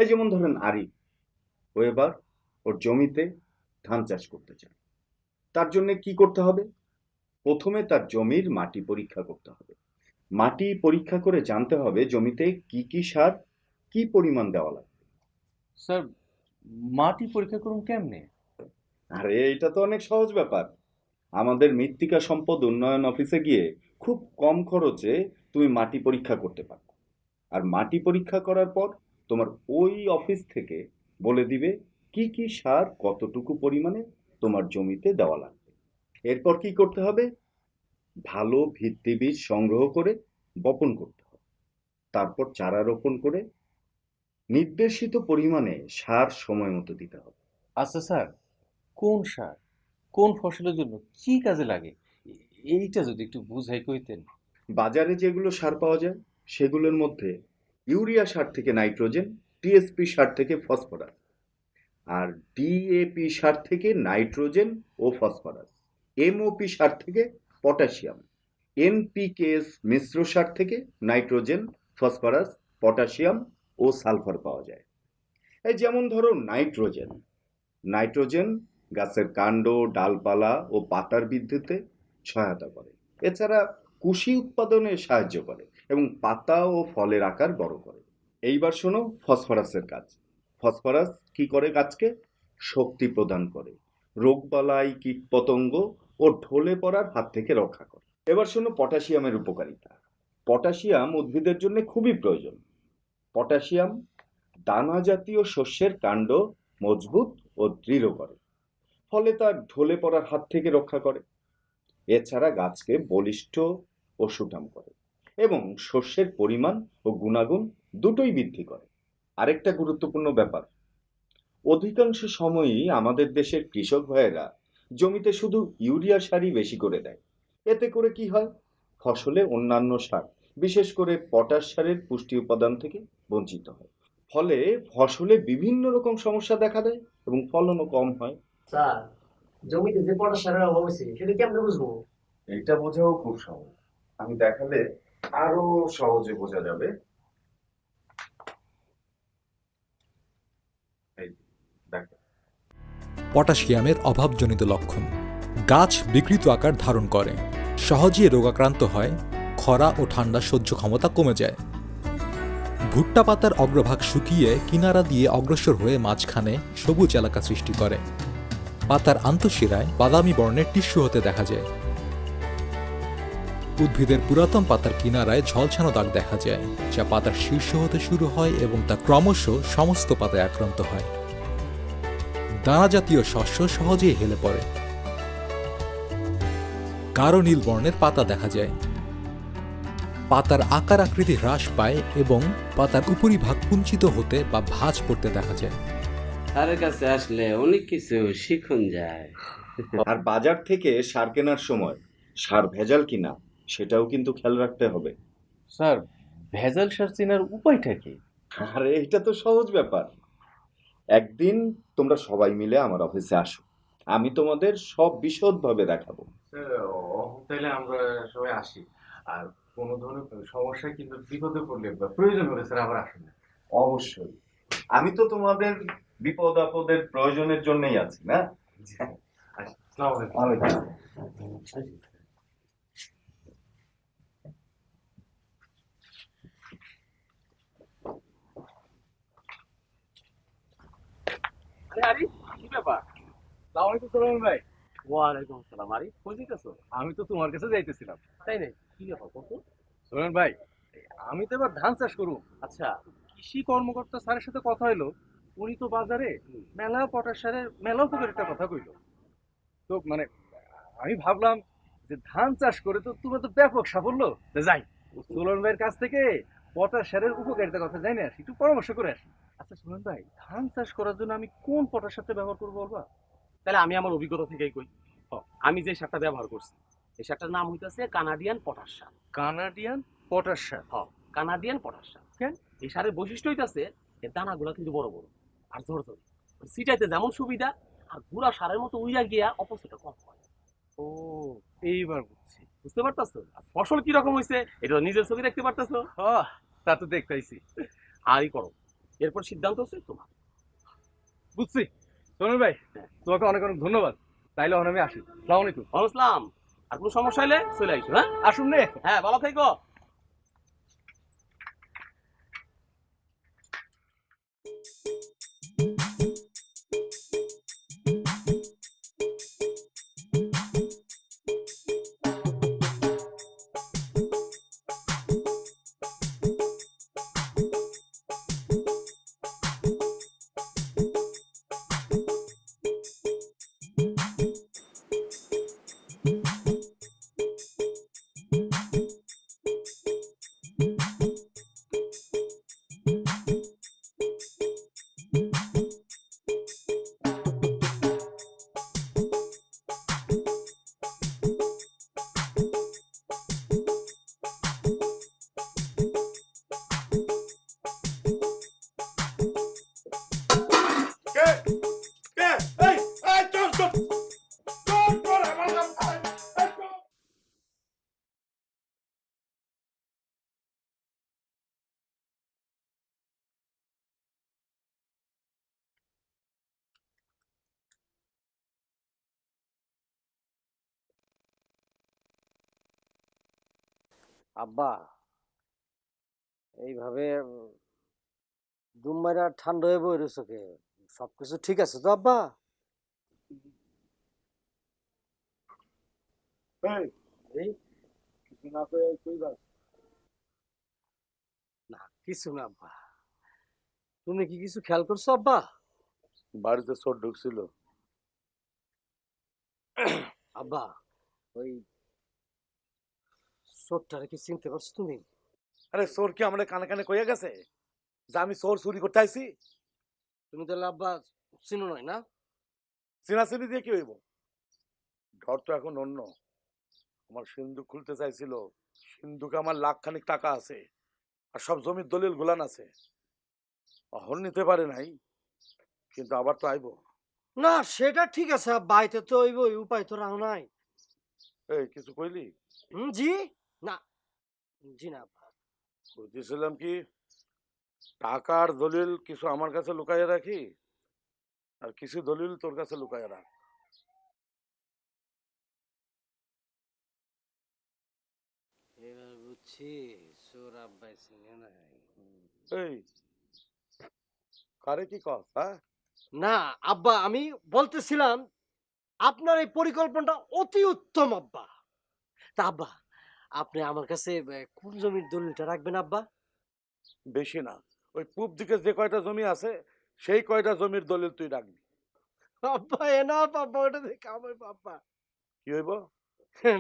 এই যেমন ধরেন আরিফ, ও এবার ওর জমিতে ধান চাষ করতে চায়। তার জন্য কি করতে হবে? প্রথমে তার জমির মাটি পরীক্ষা করতে হবে। মাটি পরীক্ষা করে জানতে হবে জমিতে কি কি সার কি পরিমাণ দেওয়া লাগবে। স্যার মাটি পরীক্ষা করুন কেমনে? আরে এটা তো অনেক সহজ ব্যাপার। আমাদের মৃত্তিকা সম্পদ উন্নয়ন অফিসে গিয়ে খুব কম খরচে তুমি মাটি পরীক্ষা করতে পারো। আর মাটি পরীক্ষা করার পর তোমার ওই অফিস থেকে বলে দিবে কি কি সার কতটুকু পরিমাণে তোমার জমিতে দেওয়া লাগবে। এরপর কি করতে হবে? ভালো ভিত্তি বীজ সংগ্রহ করে বপন করতে হবে। তারপর চারা রোপণ করে নির্দেশিত পরিমাণে সার সময় মতো দিতে হবে। আচ্ছা স্যার, কোন সার কোন ফসলের জন্য কি কাজে লাগে এইটা যদি একটু বুঝাই কইতেন। বাজারে যেগুলো সার পাওয়া যায় সেগুলোর মধ্যে ইউরিয়া সার থেকে নাইট্রোজেন, টিএসপি সার থেকে ফসফরাস, আর ডিএপি সার থেকে নাইট্রোজেন ও ফসফরাস, এমওপি সার থেকে পটাশিয়াম, এনপিকেএস মিশ্র সার থেকে নাইট্রোজেন, ফসফরাস, পটাশিয়াম ও সালফার পাওয়া যায়। এই যেমন ধরো নাইট্রোজেন। নাইট্রোজেন গাছের কাণ্ড, ডালপালা ও পাতার বৃদ্ধিতে সহায়তা করে। এছাড়া কুশি উৎপাদনে সাহায্য করে এবং পাতা ও ফলের আকার বড় করে। এইবার শোনো ফসফরাসের কাজ। ফসফরাস কি করে গাছকে? শক্তি প্রদান করে, রোগবালাই, কীটপতঙ্গ ও ঢলে পড়ার হাত থেকে রক্ষা করে। এবার শোনো পটাশিয়ামের উপকারিতা। পটাশিয়াম উদ্ভিদের জন্য খুবই প্রয়োজন। পটাশিয়াম দানা জাতীয় শস্যের কাণ্ড মজবুত ও দৃঢ় করে, ফলে তার ঢলে পড়ার হাত থেকে রক্ষা করে। এছাড়া গাছকে বলিষ্ঠ ও সুঠাম করে এবং শস্যের পরিমাণ ও গুণাগুণ দুটোই বৃদ্ধি করে। আরেকটা গুরুত্বপূর্ণ ব্যাপার, অধিকাংশ সময়ই আমাদের দেশের কৃষক ভাইয়েরা জমিতে শুধু ইউরিয়া সারই বেশি করে দেয়। এতে করে কি হয়? ফসলে অন্যান্য সার, বিশেষ করে পটাশ সারের পুষ্টি উপাদান থেকে বঞ্চিত হয়। ফলে ফসলে বিভিন্ন রকম সমস্যা দেখা দেয় এবং ফলনও কম হয়। স্যার, জমিতে যে পটাশ সারের অভাব হয়েছে সেটা কেমনে বুঝবো? এটা বোঝাও খুব সহজ, আমি দেখালে আরো সহজে বোঝা যাবে। এই দেখো, পটাশিয়ামের অভাবজনিত লক্ষণ: গাছ বিকৃত আকার ধারণ করে, সহজে রোগাক্রান্ত হয়, খরা ও ঠান্ডা সহ্য ক্ষমতা কমে যায়। ভুট্টা পাতার অগ্রভাগ শুকিয়ে কিনারা দিয়ে অগ্রসর হয়ে মাঝখানে সবুজ এলাকা সৃষ্টি করে। পাতার আন্তঃশিরায় বাদামি বর্ণের টিস্যু হতে দেখা যায়। উদ্ভিদের পুরাতন পাতার কিনারায় ঝলছানো দাগ দেখা যায়, যা পাতার শীর্ষ হতে শুরু হয় এবং তা ক্রমশ সমস্ত পাতায় আক্রান্ত হয়। দানা জাতীয় শস্য সহজেই হেলে পড়ে। গাঢ় নীল বর্ণের পাতা দেখা যায়। পাতার আকার আকৃতি হ্রাস পায় এবং পাতার উপরিভাগ কুঞ্চিত হতে বা ভাঁজ পড়তে দেখা যায়। স্যারের কাছে আসলে অনেক কিছু শিখুন যায়। আর বাজার থেকে সার কেনার সময় সার ভেজাল কিনা সেটাও কিন্তু খেয়াল রাখতে হবে। স্যার, ভেজাল সার চেনার উপায়টা কি? আরে এটা তো সহজ ব্যাপার। একদিন তোমরা সবাই মিলে আমার অফিসে আসো, আমি তোমাদের সব বিশদভাবে দেখাবো। স্যার, তাহলে আমরা সবাই আসি। আর কোনো ধরনের সমস্যা কিংবা বিপদে পড়লে বা প্রয়োজন হলে স্যার আবার আসুন। অবশ্যই, আমি তো তোমাদের বিপদ আপদের প্রয়োজনের জন্যই আছি না। আসসালামু আলাইকুম। আরে কি ব্যাপার? আসসালামু আলাইকুম সোহেল ভাই। ওয়ালাইকুম আসসালাম। আরে কই যাইতেছো? আমি তো তোমার কাছে যাইতেছিলাম। তাই না? কি ব্যাপার কত? সোহেল ভাই, আমি তো এবার ধান চাষ করব। আচ্ছা, কৃষি কর্মকর্তা স্যারের সাথে কথা হইলো, উনি তো বাজারে মেলা পটাশ সারের মেলা উপকারিতা কথা কইলো। তো মানে আমি ভাবলাম যে ধান চাষ করে তো তোমার তো ব্যাপক সাফল্য, তো যাই সোহেল ভাইয়ের কাছ থেকে পটাশ সারের উপকারিতার কথা জানি আসি, একটু পরামর্শ করে আসি। আচ্ছা সোহেল ভাই, ধান চাষ করার জন্য আমি কোন পটাশ সারটা ব্যবহার করবো বলবা? তাহলে আমি আমার অভিজ্ঞতা থেকেই কই। আমি যে সারটা ব্যবহার করছি এই সারটার নাম হইতাছে কানাডিয়ান পটাশ সার। কানাডিয়ান পটাশ সার? কানাডিয়ান পটাশ সার। কেন? এই সারের বৈশিষ্ট্য হইতাছে এর দানাগুলা কিন্তু বড় বড় আর ঝরঝরে। সিটাইতে যেমন সুবিধা, আর গুড়া সারের মতো উইয়া গিয়া অপচয়টা কম হয়। ও, এইবার বুঝছি। বুঝতে পারতাছো? আর ফসল কি রকম হইছে এটা নিজের চোখে দেখতে পারতাছো। তা তো দেখতেইছি। আরই করো, এরপর সিদ্ধান্ত হচ্ছে তোমার। বুঝছি সোহেল ভাই, তোমাকে অনেক অনেক ধন্যবাদ। তাইলে এখন আমি আসি। আসসালামু আলাইকুম। আসসালাম। আর কোনো সমস্যা হলে চলে আইসো। হ্যাঁ, আসুন নে। হ্যাঁ, ভালো থেকো। আব্বা এইভাবে দুম মারা ঠান্ডা হয়ে বই রয়েছে কে? সবকিছু ঠিক আছে তো আব্বা? না কিছু না আব্বা। তুমি কি কিছু খেয়াল করছো আব্বা? বাড়িতে চোর ঢুকছিল। আব্বা ওই চোরটারে কি চিনতে পারছো তুমি? আরে চোর কি আমাদের কানে কানে কইয়া গেছে যে আমি চোর চুরি করতে আইছি? তুমি তাহলে আব্বা চিনো নয় না? চিনাচিনি দিয়ে কি হইব? ঘর তো এখন অন্য। আমার সিন্ধুক খুলতে চাইছিল, সিন্ধুকে আমার লাখখানিক টাকা আছে আর সব জমির দলিল গুলান আছে। অহন নিতে পারে নাই, কিন্তু আবার তো আইব। না সেটা ঠিক আছে আব্বা, আইতে তো হইব, উপায় তো রাও নাই। এই কিছু কইলি? জি না, জি না আব্বা। বুঝতেছিলাম কি টাকার দলিল কিছু আমার কাছে লুকাইয়া রাখি আর কিছু দলিল তোর কাছে লুকাইয়া রাখ। এবার বুঝছি চোর আব্বাই চিনে নাই। এই কারে কি কস? হ্যাঁ না আব্বা, আমি বলতেছিলাম আপনার এই পরিকল্পনাটা অতি উত্তম আব্বা। তা আব্বা আপনি আমার কাছে কোন জমির দলিলটা রাখবেন আব্বা? বেশি না, ওই পূব দিকে যে কয়টা জমি আছে সেই কয়টা জমির দলিল তুই রাখবি। আব্বা এ না আব্বা, ওটা দেখে আমার আব্বা কি হইব?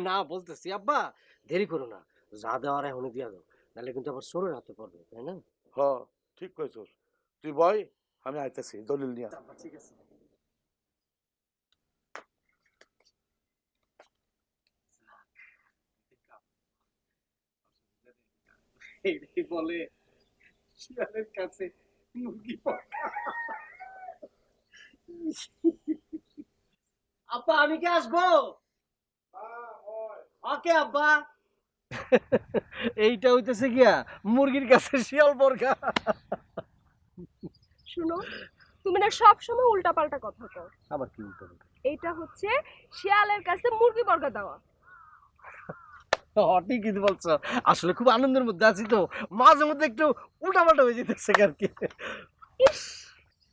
না বলতেছি আব্বা দেরি করো না, যা দেওয়ার এখনই দিয়া দাও, নাহলে কিন্তু আবার চোরের হাতে পড়বে, তাই না? হ ঠিক কইছস, তুই বয় আমি আইতেছি দলিল নিয়ে। ঠিক আছে। বলে শিয়ালের কাছে মুরগি পাকা। আব্বা আমি কি আসবো? ওকে আব্বা। এইটা হইতেছে গিয়া মুরগির কাছে শিয়াল বর্গা। শুনো, তুমি না সব সময় উল্টাপাল্টা কথা কও। আবার কি উল্টো? এইটা হচ্ছে শিয়ালের কাছে মুরগি বর্গা দেওয়া। ঠিকই বলছো, আসলে খুব আনন্দের মধ্যে আছি তো, মাঝে মধ্যে একটু উল্টাপাল্টা হয়ে যেতেছে আর কি। ইস,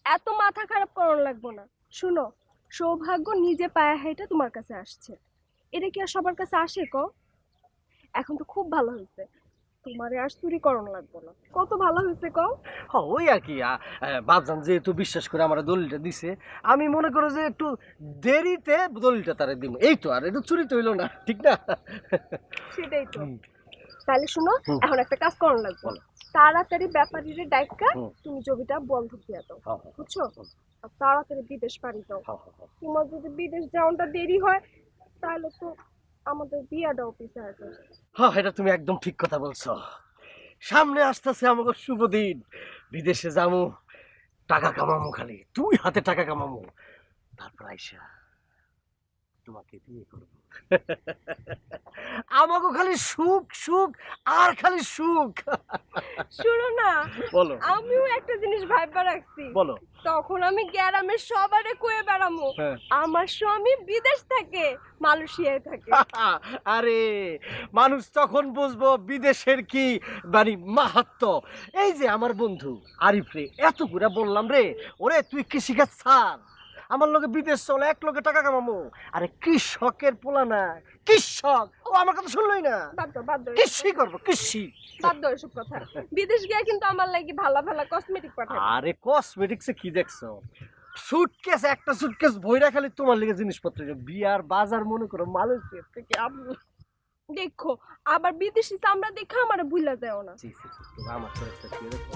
এত মাথা খারাপ করার লাগবো না। শুনো, সৌভাগ্য নিজে পায়ে হেঁটে তোমার কাছে আসছে, এটা কি আর সবার কাছে আসে কও? এখন তো খুব ভালো হয়েছে, তোমারে আর চুরি করণ লাগবো না। কত ভালো হয়েছে কও? ওই আর কি, বাপজান যেহেতু বিশ্বাস করে আমার দলিলটা দিছে, আমি মনে করো যে একটু দেরিতে দলিলটা তারে দিব, এই তো, আর একটু চুরি তো হইলো না, ঠিক না? সেটাই তো। তাহলে শুনো, এখন একটা কাজ করণ লাগবে, তাড়াতাড়ি ব্যাপারীরে ডাইকা তুমি জমিটা বন্ধক দিয়ে দাও, বুঝছো? আর তাড়াতাড়ি বিদেশ পাড়ি দাও। তোমার যদি বিদেশ যাওয়াটা দেরি হয় তাহলে তো আমাদের বিয়াটাও পিছায় যাবে। হ্যাঁ এটা তুমি একদম ঠিক কথা বলছো, সামনে আসতেছে আমাকে শুভ দিন, বিদেশে যাবো, টাকা কামামো, খালি তুই হাতে টাকা কামামো, তারপর আইসা তোমাকে বিয়ে করবো। আমাকে খালি সুখ সুখ আর খালি সুখ। শুনো না, বলো। আমিও একটা জিনিস ভাববা রাখছি। বলো। তখন আমি গ্রামের সবারে কয়ে বেড়ামো আমার স্বামী বিদেশ থাকে, মালয়েশিয়ায় থাকে। আরে মানুষ তখন বুঝবো বিদেশের কি মানে মাহাত্ম। এই যে আমার বন্ধু আরিফ রে এত করে বললাম রে, ওরে তুই কৃষিকাজ ছাড়, আমার লোকে বিদেশ চলে, এক লোকে টাকা কামাবো। আরে কৃষকের পোলা না, কৃষক, ও আমার কথা শুনলই না। কৃষি করবো, কৃষি। বাদ দাও এসব কথা। বিদেশ গিয়ে কিন্তু আমার লাগি ভালো ভালো কসমেটিক পাঠাবে। আরে কসমেটিক্সে কি দেখছো, সুটকেস, একটা সুটকেস ভইরা খালি তোমার লেগে জিনিসপত্র, বিয়ার বাজার মনে করো মালয়েশিয়া থেকে আমি দেখো, আবার বিদেশি চামড়া দেখে আমারে ভুলা যাও না। আমার চরিত্র কি দেখো।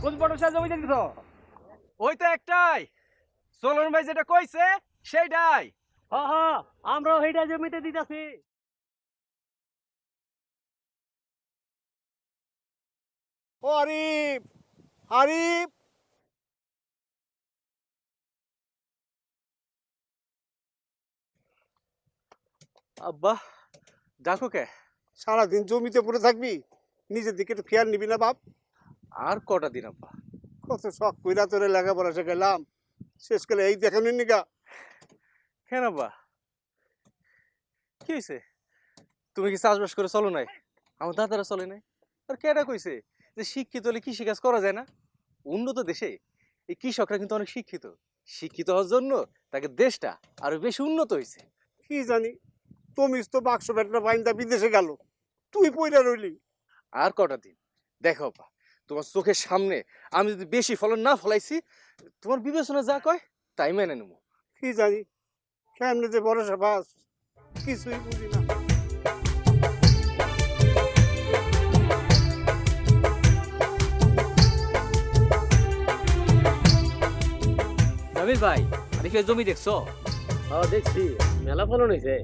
কোন পটাশিয়া জমিতে দিছ? ওই তো একটাই, সোলন ভাই যেটা কইছে সেইটাই। আমরাও সেইটা জমিতে দিতেছি। ও আরিফ, আরিফ, আব্বা ডাকো কে? সারাদিন জমিতে পড়ে থাকবি, নিজের দিকে একটু খেয়াল নিবি না বাপ? আর কটা দিন আব্বা? কত শখ কইরা তোরে লেখাপড়া শেখাইলাম, শেষকালে এই দেখানোর নিগা। কেন আব্বা, কি হয়েছে? তুমি কি চাষবাস করে চলো নাই? আমার দাদারা চলে নাই। আর কেডা কইছে যে শিক্ষিত হলে কৃষিকাজ করা যায় না? উন্নত দেশে এই কৃষকরা কিন্তু অনেক শিক্ষিত। শিক্ষিত হওয়ার জন্য তাকে দেশটা আরো বেশি উন্নত হয়েছে। কি জানি, তুমি তো বাক্স ব্যাটটা বাইন্দা বিদেশে গেল, তুই পয়রা রইলি। আর কটা দিন দেখো আব্বা, তোমার চোখের সামনে আমি যদি বেশি ফলন না ফলাইছি, তোমার বিবেচনা যা কয় তাই মেনে নেবো। কি জানি কেমনে যে ভরসা পাস, কিছুই বুঝি না। জামিল ভাই, আরিফের জমি দেখছো? হ্যাঁ দেখছি, মেলা ফলন হয়েছে।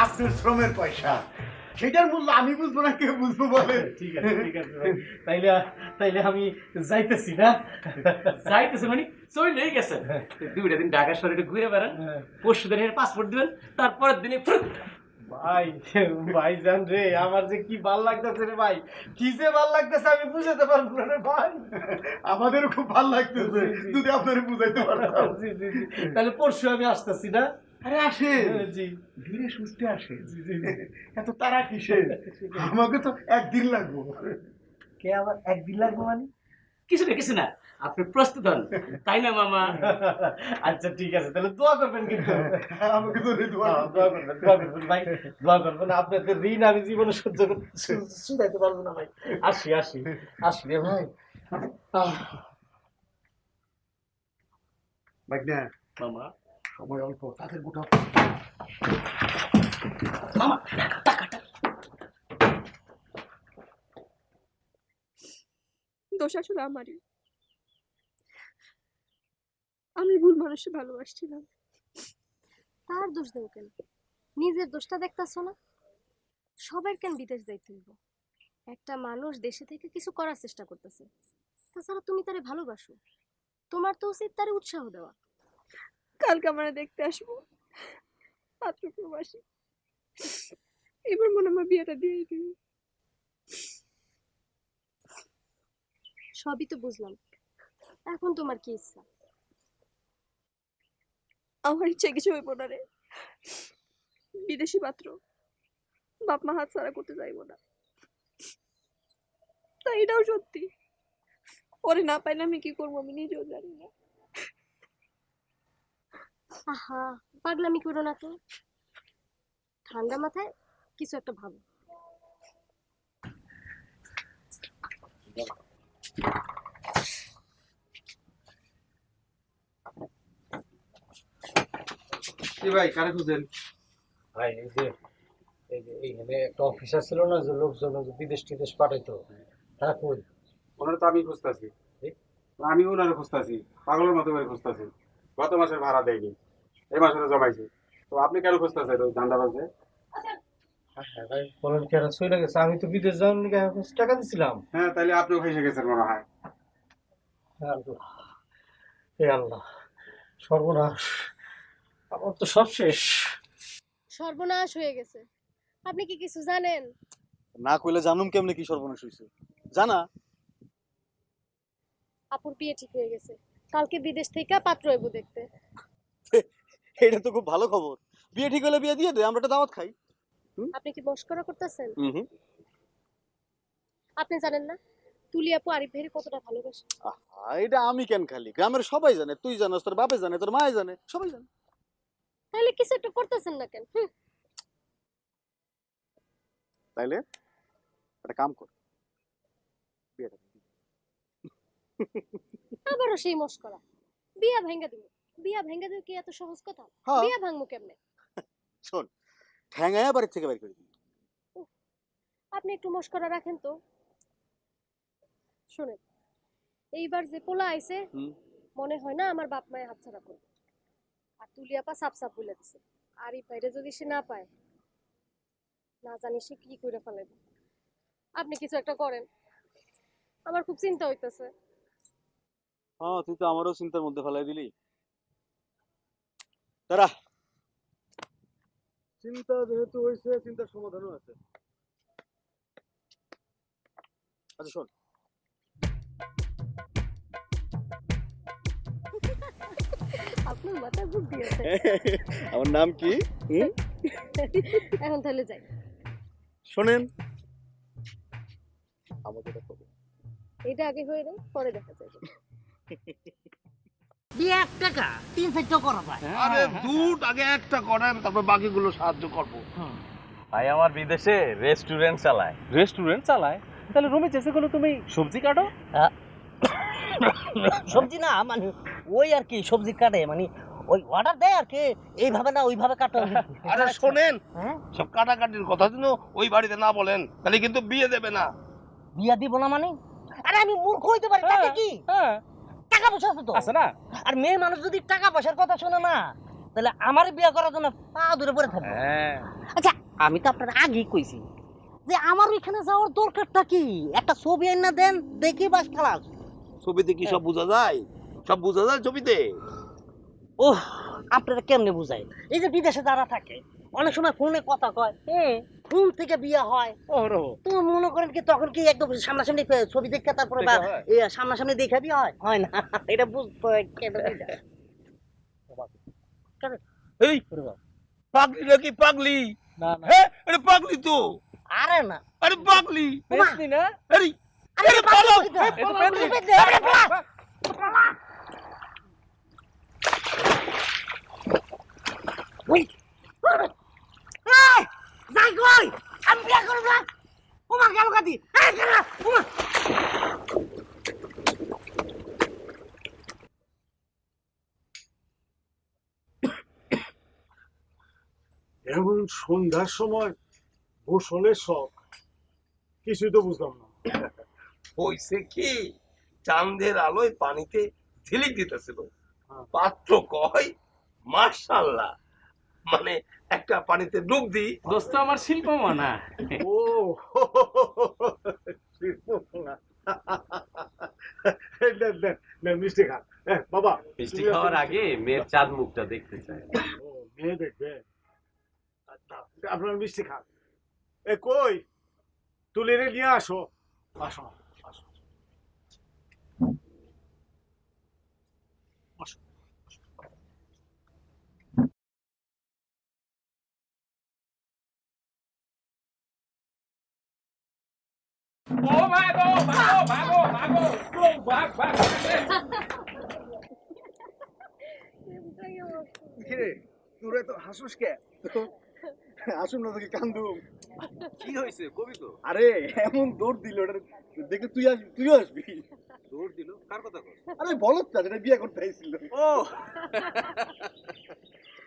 আপনার শ্রমের পয়সা, সেটার মূল্য আমি বুঝবো না, কেউ বুঝবো বলে? ঠিক আছে ঠিক আছে ভাই, তাইলে তাইলে আমি যাইতেছি না। যাইতেছে মানে চলেই গেছেন, 2টা দিন ঢাকা শহরে ঘুরে বেড়ান, পরশু দিন পাসপোর্ট দিবেন, তারপরের দিনে ভাই ভাই জান রে, আমার যে কি ভাল লাগতেছে রে ভাই, কি যে ভাল লাগতেছে আমি বুঝাতে পারবো না রে ভাই। আমাদেরও খুব ভালো লাগতেছে, যদি আপনারা বুঝাইতে পারতাম। জি জি জি, তাহলে পরশু আমি আসতেছি না? আরে আসে, জি ধীরে সুস্থে আসে, এত তারা কিসে? আমাকে তো একদিন লাগবো। কে আবার একদিন লাগবে মানে? কিছু না, আপনি প্রস্তুত হন, তাই না মামা? আচ্ছা ঠিক আছে, তাহলে দোয়া করবেন কিন্তু। আমাকে তো দোয়া করবেন ভাই, দোয়া করবেন। আপনাদের ঋণ আমি জীবনে সহ্য করতে শুধাইতে পারবো না ভাই। আসি আসি আসি রে ভাই। ভাগনা, মামা সময় অল্প, তাদের গোটা মামা দোষ আসলে আমারই, আমি ভুল মানুষকে ভালোবাসছিলাম। তার দোষ দেব কেন? নিজের দোষটা দেখতাছো না? সবার কেন বিদেশ যাইতে হইব? একটা মানুষ দেশে থেকে কিছু করার চেষ্টা করতেছে, তাছাড়া তুমি তারে ভালোবাসো, তোমার তো উচিত তারে উৎসাহ দেওয়া। কালকে আমরা দেখতে আসবো, পাত্র প্রবাসী। এবার মনে আমার বিয়েটা দিয়ে দিবি। সবই তো বুঝলাম, এখন তোমার কি ইচ্ছা? আমার ইচ্ছে কিছু হইব না রে, বিদেশি পাত্র, বাপ মা হাত ছাড়া করতে যাইবো না। তাই এটাও সত্যি, ওরে না পাইলে আমি কি করবো আমি নিজেও জানি না। আহা, পাগলামি করো না তো, ঠান্ডা মাথায় কিছু একটা ভাবো। ভাই কারে খুঁজেন? ভাই এই যে এইখানে একটা অফিসার ছিল না, যে লোকজন বিদেশ টিদেশ পাঠাইতো, তারা কই? ওনারা তো আমি খুঁজতেছি, আমি ওনারে খুঁজতেছি, পাগলের মতো করে খুঁজতেছি। গত মাসের ভাড়া দেয়নি, এই মাসে জমাইছি। তো আপনি কেন খুঁজতেছেন ওই ধান্দাবাজে? হ্যাঁ ভাই, বলেন কি, আর চলে গেছে? আমি তো বিদেশ যাওয়ার নিকে টাকা দিছিলাম। হ্যাঁ, তাইলে আপনিও ফেসে গেছেন মনে হয়। এ আল্লাহ, সর্বনাশ, আমার তো সব শেষ। সর্বনাশ হয়ে গেছে। আপনি কি কিছু জানেন? না কইলে জানুম কেমনে কি সর্বনাশ হইছে? জানা? আপুর বিয়ে ঠিক হয়ে গেছে, কালকে বিদেশ থেকে পাত্র আইবো দেখতে। এটা তো খুব ভালো খবর। বিয়ে ঠিক হলে বিয়ে দিয়ে দে, আমরা একটা দাওয়াত খাই। আপনি কি মস্করা করতেছেন? হুম। আপনি জানেন না তুলি আপু আরিফ ভাইয়ের কতটা ভালোবাসে? এটা আমি কেন খালি, গ্রামের সবাই জানে, তুই জানাস, তোর বাপে জানে, তোর মায়ে জানে, সবাই জানে। তাহলে কিছু একটা করতেছেন না কেন? তাইলে একটা কাম কর, বিয়েটা আবারও সেই মস্করা। বিয়া ভাঙ্গা দিব, বিয়া ভাঙ্গা দিব কি এত সহজ কথা? হ্যাঁ। বিয়া ভাঙবো কেমনে? শোন, ঠ্যাঙায়া বাড়ির থেকে বের করে দিবি। আপনি একটু মস্করা রাখেন তো। শুনেন, এইবার যে পোলা আইছে মনে হয় না আমার বাপ মায়ের হাতছাড়া করবে। আর তুলিয়াপা সাপ সাপ বলে দিছে, আর এই বাইরে যদি সে না পায়, না জানি সে কি করে ফেলাইবে। আপনি কিছু একটা করেন, আমার খুব চিন্তা হইতেছে। হ্যাঁ, তুই তো আমারও চিন্তার মধ্যে ফেলাই দিলি। দাঁড়া, চিন্তা যেহেতু হয়েছে, চিন্তার সমাধানও আছে। আচ্ছা শোন, আপনার মাথায় বুদ্ধি আছে। আমার নাম কি? এখন তাহলে যাই। শোনেন, আমাকে এটা করো। এটা আগে হয়ে যাও, পরে দেখা যাবে। বিয়ে 1 টাকা 3-4টা করা যায়। আরে দুধ আগে একটা করেন, তারপর বাকিগুলো সাহায্য করবো। ভাই আমার বিদেশে রেস্টুরেন্ট চালায়। রেস্টুরেন্ট চালায়? তাহলে রুমে যেসে কোনো তুমি সবজি কাটো? সবজি না, মানে ওই আর কি সবজি কাটে, মানে ওই অর্ডার দেয় আর কি, এইভাবে না ওইভাবে কাটো। আরে শোনেন, সব কাটাকাটির কথা যেন ওই বাড়িতে না বলেন, তাহলে কিন্তু বিয়ে দেবে না। বিয়া দিব না মানে? আরে আমি মূর্খ হইতে পারি, তাতে কি? টাকা পয়সা আছে তো, আছে না? আর মেয়ে মানুষ যদি টাকা পয়সার কথা শোনে না, তাহলে আমার বিয়ে করার জন্য পা ধরে পড়ে থাকবে। আচ্ছা, আমি তো আপনার আগেই কইছি যে আমার ওইখানে যাওয়ার দরকারটা কি? একটা ছবি আইনা দেন, দেখি বাস খালাস। ছবিতে কি সব বোঝা যায়? সব বোঝা যায় ছবিতে? ওহ, আপনারা কেমনে বুঝায়? এই যে বিদেশে যারা থাকে, অনেক সময় ফোনে কথা কয়, ফোন থেকে বিয়ে হয়। তো মনে করেন কি তখন কি একদম সামনাসামনি ছবি দেখে তারপরে বা সামনাসামনি দেখে বিয়ে হয়? হয় না, এটা বুঝতে হয়। এই পাগলি নাকি পাগলি? হ্যাঁ, আরে পাগলি তো। আরে না, আরে পাগলি না? আরে আরে পাগল, ওই যাই কই, আমি বিয়ে করব না। ওমা গেল কাটি, ওমা এমন সন্ধ্যার সময় গোসলের শখ, কিছুই তো বুঝলাম না। হইছে কি, চাঁদের আলোয় পানিতে ঝিলিক দিতেছিল, পাত্র কয় মাশাআল্লাহ, মানে একটা পানিতে ডুব দি। দোস্ত আমার শিল্প মানা। ও মিষ্টি খা বাবা। মিষ্টি খাওয়ার আগে মেয়ের চাঁদ মুখটা দেখতে চাই। মেয়ে দেখবে? আপনার মিষ্টি খান। এ কই, তুলিরে নিয়ে আসো। আসো আসো আসো। ও ভাগো ভাগো ভাগো ভাগো, ভাগ ভাগ। কিরে, তোরা তো হাসুস কে? আসুন না তোকে কান্দুম। কি হয়েছে কবি তো? আরে এমন দৌড় দিল, ওটা দেখলে তুইও আসবি। দৌড় দিল? কার কথা কস? আরে বলত না, যেটা বিয়ে করতে আইছিল। ও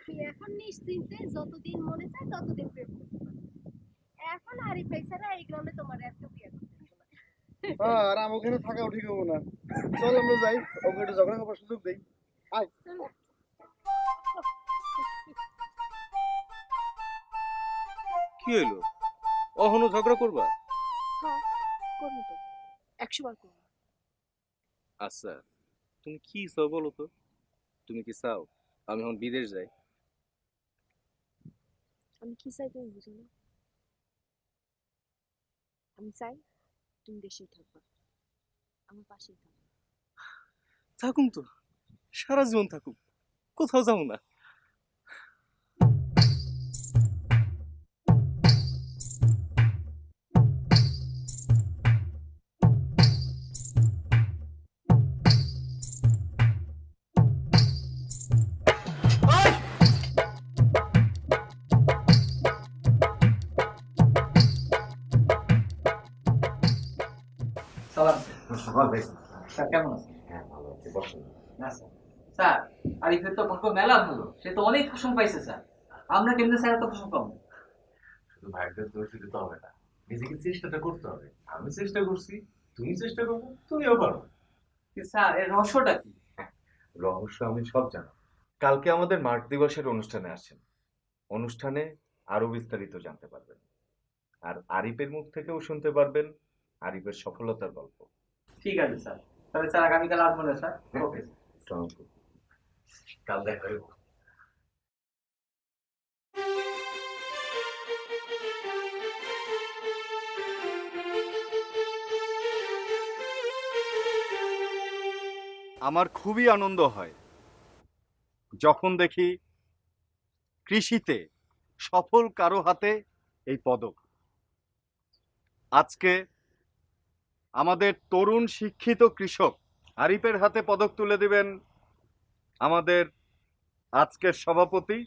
তুই এখন নিশ্চিন্তে যতদিন মনে চায় ততদিন প্রেম করতে পারবি। এখন আরিফ ভাই ছাড়া এই গ্রামে তোমার এত বিয়ে করতে হবে না। আর আমার ওখানে থাকাও ঠিক হবো না। চল আমরা যাই, ওকে একটু ঝগড়া করার সুযোগ দেই। আয়। কি হইলো? অহনো ঝগড়া করবা? হ্যাঁ, করবো তো, 100 বার করবো। আচ্ছা, তুমি কি চাও বলো তো? তুমি কি চাও আমি এখন বিদেশ যাই? আমি কি চাই তুমি বুঝো না? আমি চাই তুমি দেশেই থাকবা, আমার পাশেই থাকবা। থাকুম তো, সারা জীবন থাকুক, কোথাও যাবো না। স্যার কেমন আছেন? হ্যাঁ ভালো আছি, বসুন। না স্যার, স্যার আরিফের তো ভাগ্য মেলা ভালো, সে তো অনেক ফসল পাইছে স্যার। আমরা কেমনে স্যার এত ফসল পাবো? শুধু ভাগ্যের দোষ দিলে তো হবে না, নিজেকে চেষ্টাটা করতে হবে। আমি চেষ্টা করছি, তুমি চেষ্টা করবো, তুমিও পারো। স্যার এর রহস্যটা কি? রহস্য আমি সব জানো। কালকে আমাদের মার্চ দিবসের অনুষ্ঠানে আসছেন, অনুষ্ঠানে আরো বিস্তারিত জানতে পারবেন, আর আরিফের মুখ থেকেও শুনতে পারবেন আরিফের সফলতার গল্প। ঠিক আছে স্যার, তাহলে স্যার আগামীকাল আসবো না স্যার? ওকে কাল দেখা হইব। আমার খুবই আনন্দ হয় যখন দেখি কৃষিতে সফল কারো হাতে এই পদক। আজকে আমাদের তরুণ শিক্ষিত কৃষক আরিফের হাতে পদক তুলে দিবেন আমাদের আজকের সভাপতি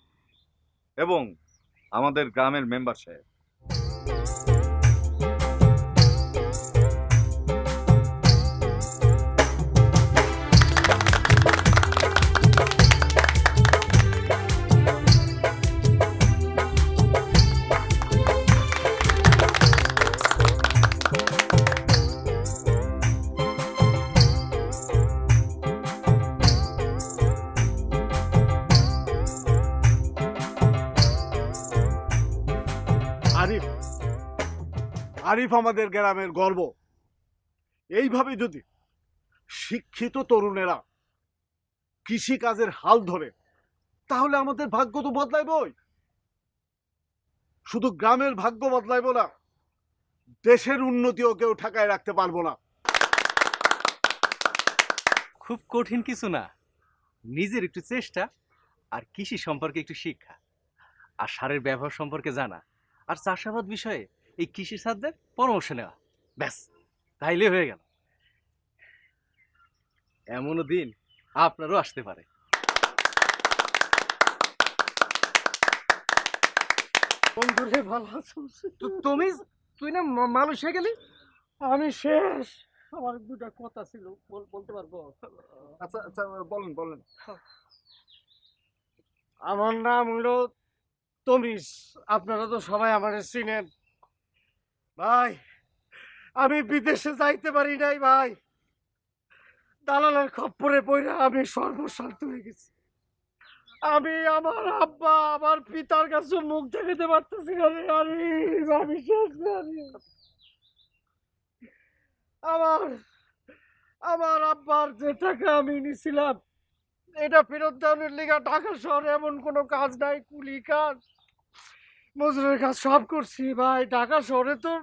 এবং আমাদের গ্রামের মেম্বার সাহেব। আরিফ আরিফ আমাদের গ্রামের গর্ব। এইভাবে যদি শিক্ষিত তরুণেরা কৃষি কাজের হাল ধরে তাহলে আমাদের ভাগ্য তো বদলাইবই। শুধু গ্রামের ভাগ্য বদলাইব না, দেশের উন্নতিও কেউ ঠেকায় রাখতে পারবো না। খুব কঠিন কিছু না, নিজের একটু চেষ্টা আর কৃষি সম্পর্কে একটু শিক্ষা আর সারের ব্যবহার সম্পর্কে জানা আর চাষাবাদ বিষয়ে এই কৃষি ছাত্রদের পরামর্শ নেওয়া, ব্যাস তাইলে হয়ে গেল। এমনও দিন আপনারও আসতে পারে। বন্ধুরে ভালো আছো? তুমি তুই না মালয়েশিয়া গেলি? আমি শেষ। আমার দুটা কথা ছিল, বলতে পারবো? আচ্ছা আচ্ছা, বলেন বলেন। আমার নাম হলো তমিজ, আপনারা তো সবাই আমার চিনেন। ভাই আমি বিদেশে যাইতে পারি নাই ভাই, দালালের খপ্পরে পড়ে আমি সর্বশান্ত হয়ে গেছি। আমি আমার আব্বা আমার পিতার কাছে মুখ দেখাতে পারতেছি না রে। আমি শেষ রে। আমার আব্বার যে টাকা আমি নিছিলাম এটা ফেরত দেওয়ার লিগা ঢাকা শহরে এমন কোনো কাজ নাই, কুলি কাজ মজুরের কাজ সব করছি ভাই। ঢাকা শহরে তো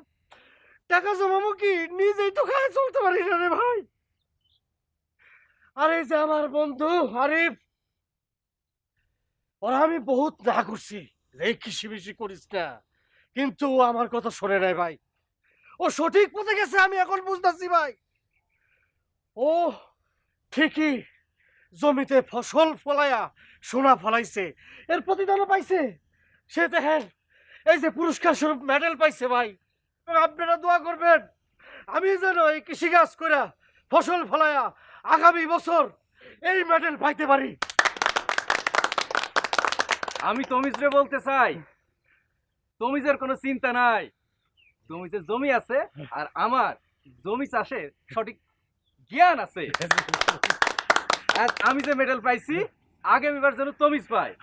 টাকা জমাবো কি, নিজেই তো খায় চলতে পারি না রে ভাই। আরে যে আমার বন্ধু আরিফ, ওরা আমি বহুত না করছি রে কৃষি বেশি করিস না, কিন্তু আমার কথা শোনে নাই ভাই। ও সঠিক পথে গেছে, আমি এখন বুঝতেছি ভাই। ও ঠিকই জমিতে ফসল ফলাইয়া সোনা ফলাইছে, এর প্রতিদানও পাইছে। সে দেখেন এই যে পুরস্কার স্বরূপ মেডেল পাইছে ভাই। আপনারা দোয়া করবেন আমি যেন এই কৃষিকাজ করে ফসল ফলাইয়া আগামী বছর এই মেডেল পাইতে পারি। আমি তমিজরে বলতে চাই, তমিজের কোনো চিন্তা নাই। তমিজের জমি আছে আর আমার জমি চাষের সঠিক জ্ঞান আছে। আর আমি যে মেডেল পাইছি আগামীবার যেন তমিজ পায়,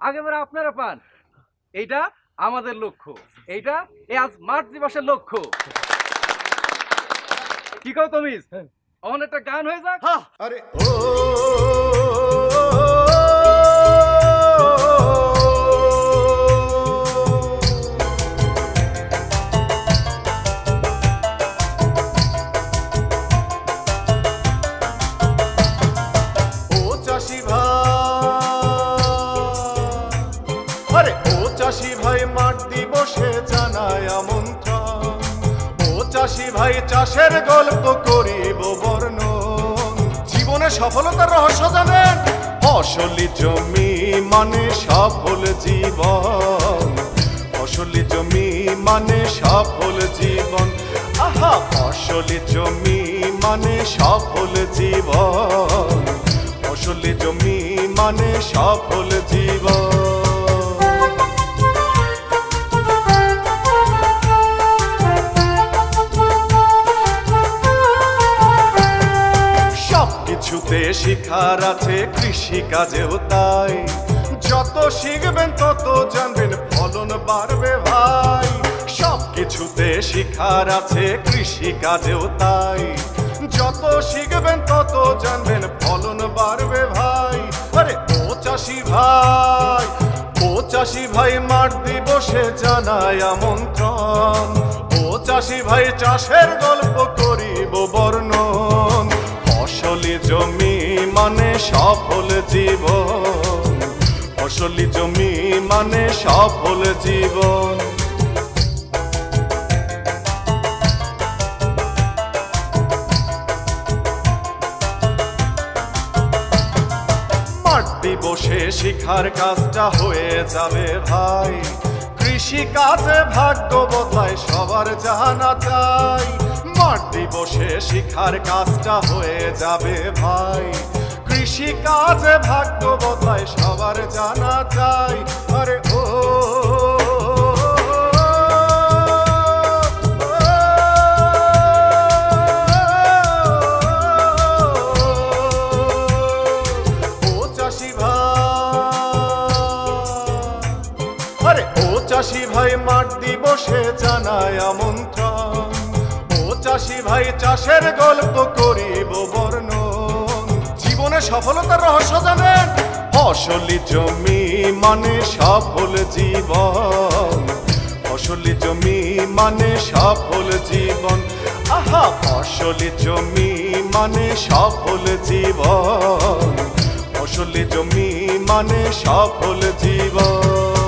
আগেবার আপনারা পান, এইটা আমাদের লক্ষ্য। এইটা আজ মার্চ দিবসের লক্ষ্য। কি কও তমিজ? অন একটা গান হয়ে যাক। আরে ভাই চাষের গল্প করিব বর্ণন, জীবনে সফলতার রহস্য জানেন? ফসলি জমি মানে সফল জীবন, ফসলি জমি মানে সফল জীবন। আহা ফসলি জমি মানে সফল জীবন, ফসলি জমি মানে সফল জীবন। সবকিছুতে শিখার আছে, কৃষি কাজেও তাই। যত শিখবেন তত জানবেন, ফলন বাড়বে ভাই। সবকিছুতে শিখার আছে, কৃষি কাজেও তাই। যত শিখবেন তত জানবেন, ফলন বাড়বে ভাই। আরে ও চাষি ভাই, ও চাষি ভাই, মাঠ দিবসে জানাই আমন্ত্রণ। ও চাষি ভাই, চাষের গল্প করিব বর্ণন। ফসলি জমি মানে সফল জীবন, ফসলি জমি মানে সফল জীবন। মাঠ দিবসে শিখার কাজটা হয়ে যাবে ভাই। কৃষি কাজে ভাগ্য বদলায় সবার জানা চাই। মাঠ দিবসে শিখার কাজটা হয়ে যাবে ভাই। কৃষি কাজে ভাগ্য বদলায় সবার জানা চাই। আরে ও চাষি ভাই, আরে ও চাষি ভাই, মাঠ দিবসে জানায় আমন্ত্রণ। ও চাষি ভাই, চাষের গল্প করিব বর্ণন। জীবনে সফলতার রহস্য জানেন, ফসলি জমি মানে সফল জীবন, ফসলি জমি মানে সফল জীবন। আহা, ফসলি জমি মানে সফল জীবন, ফসলি জমি মানে সফল জীবন।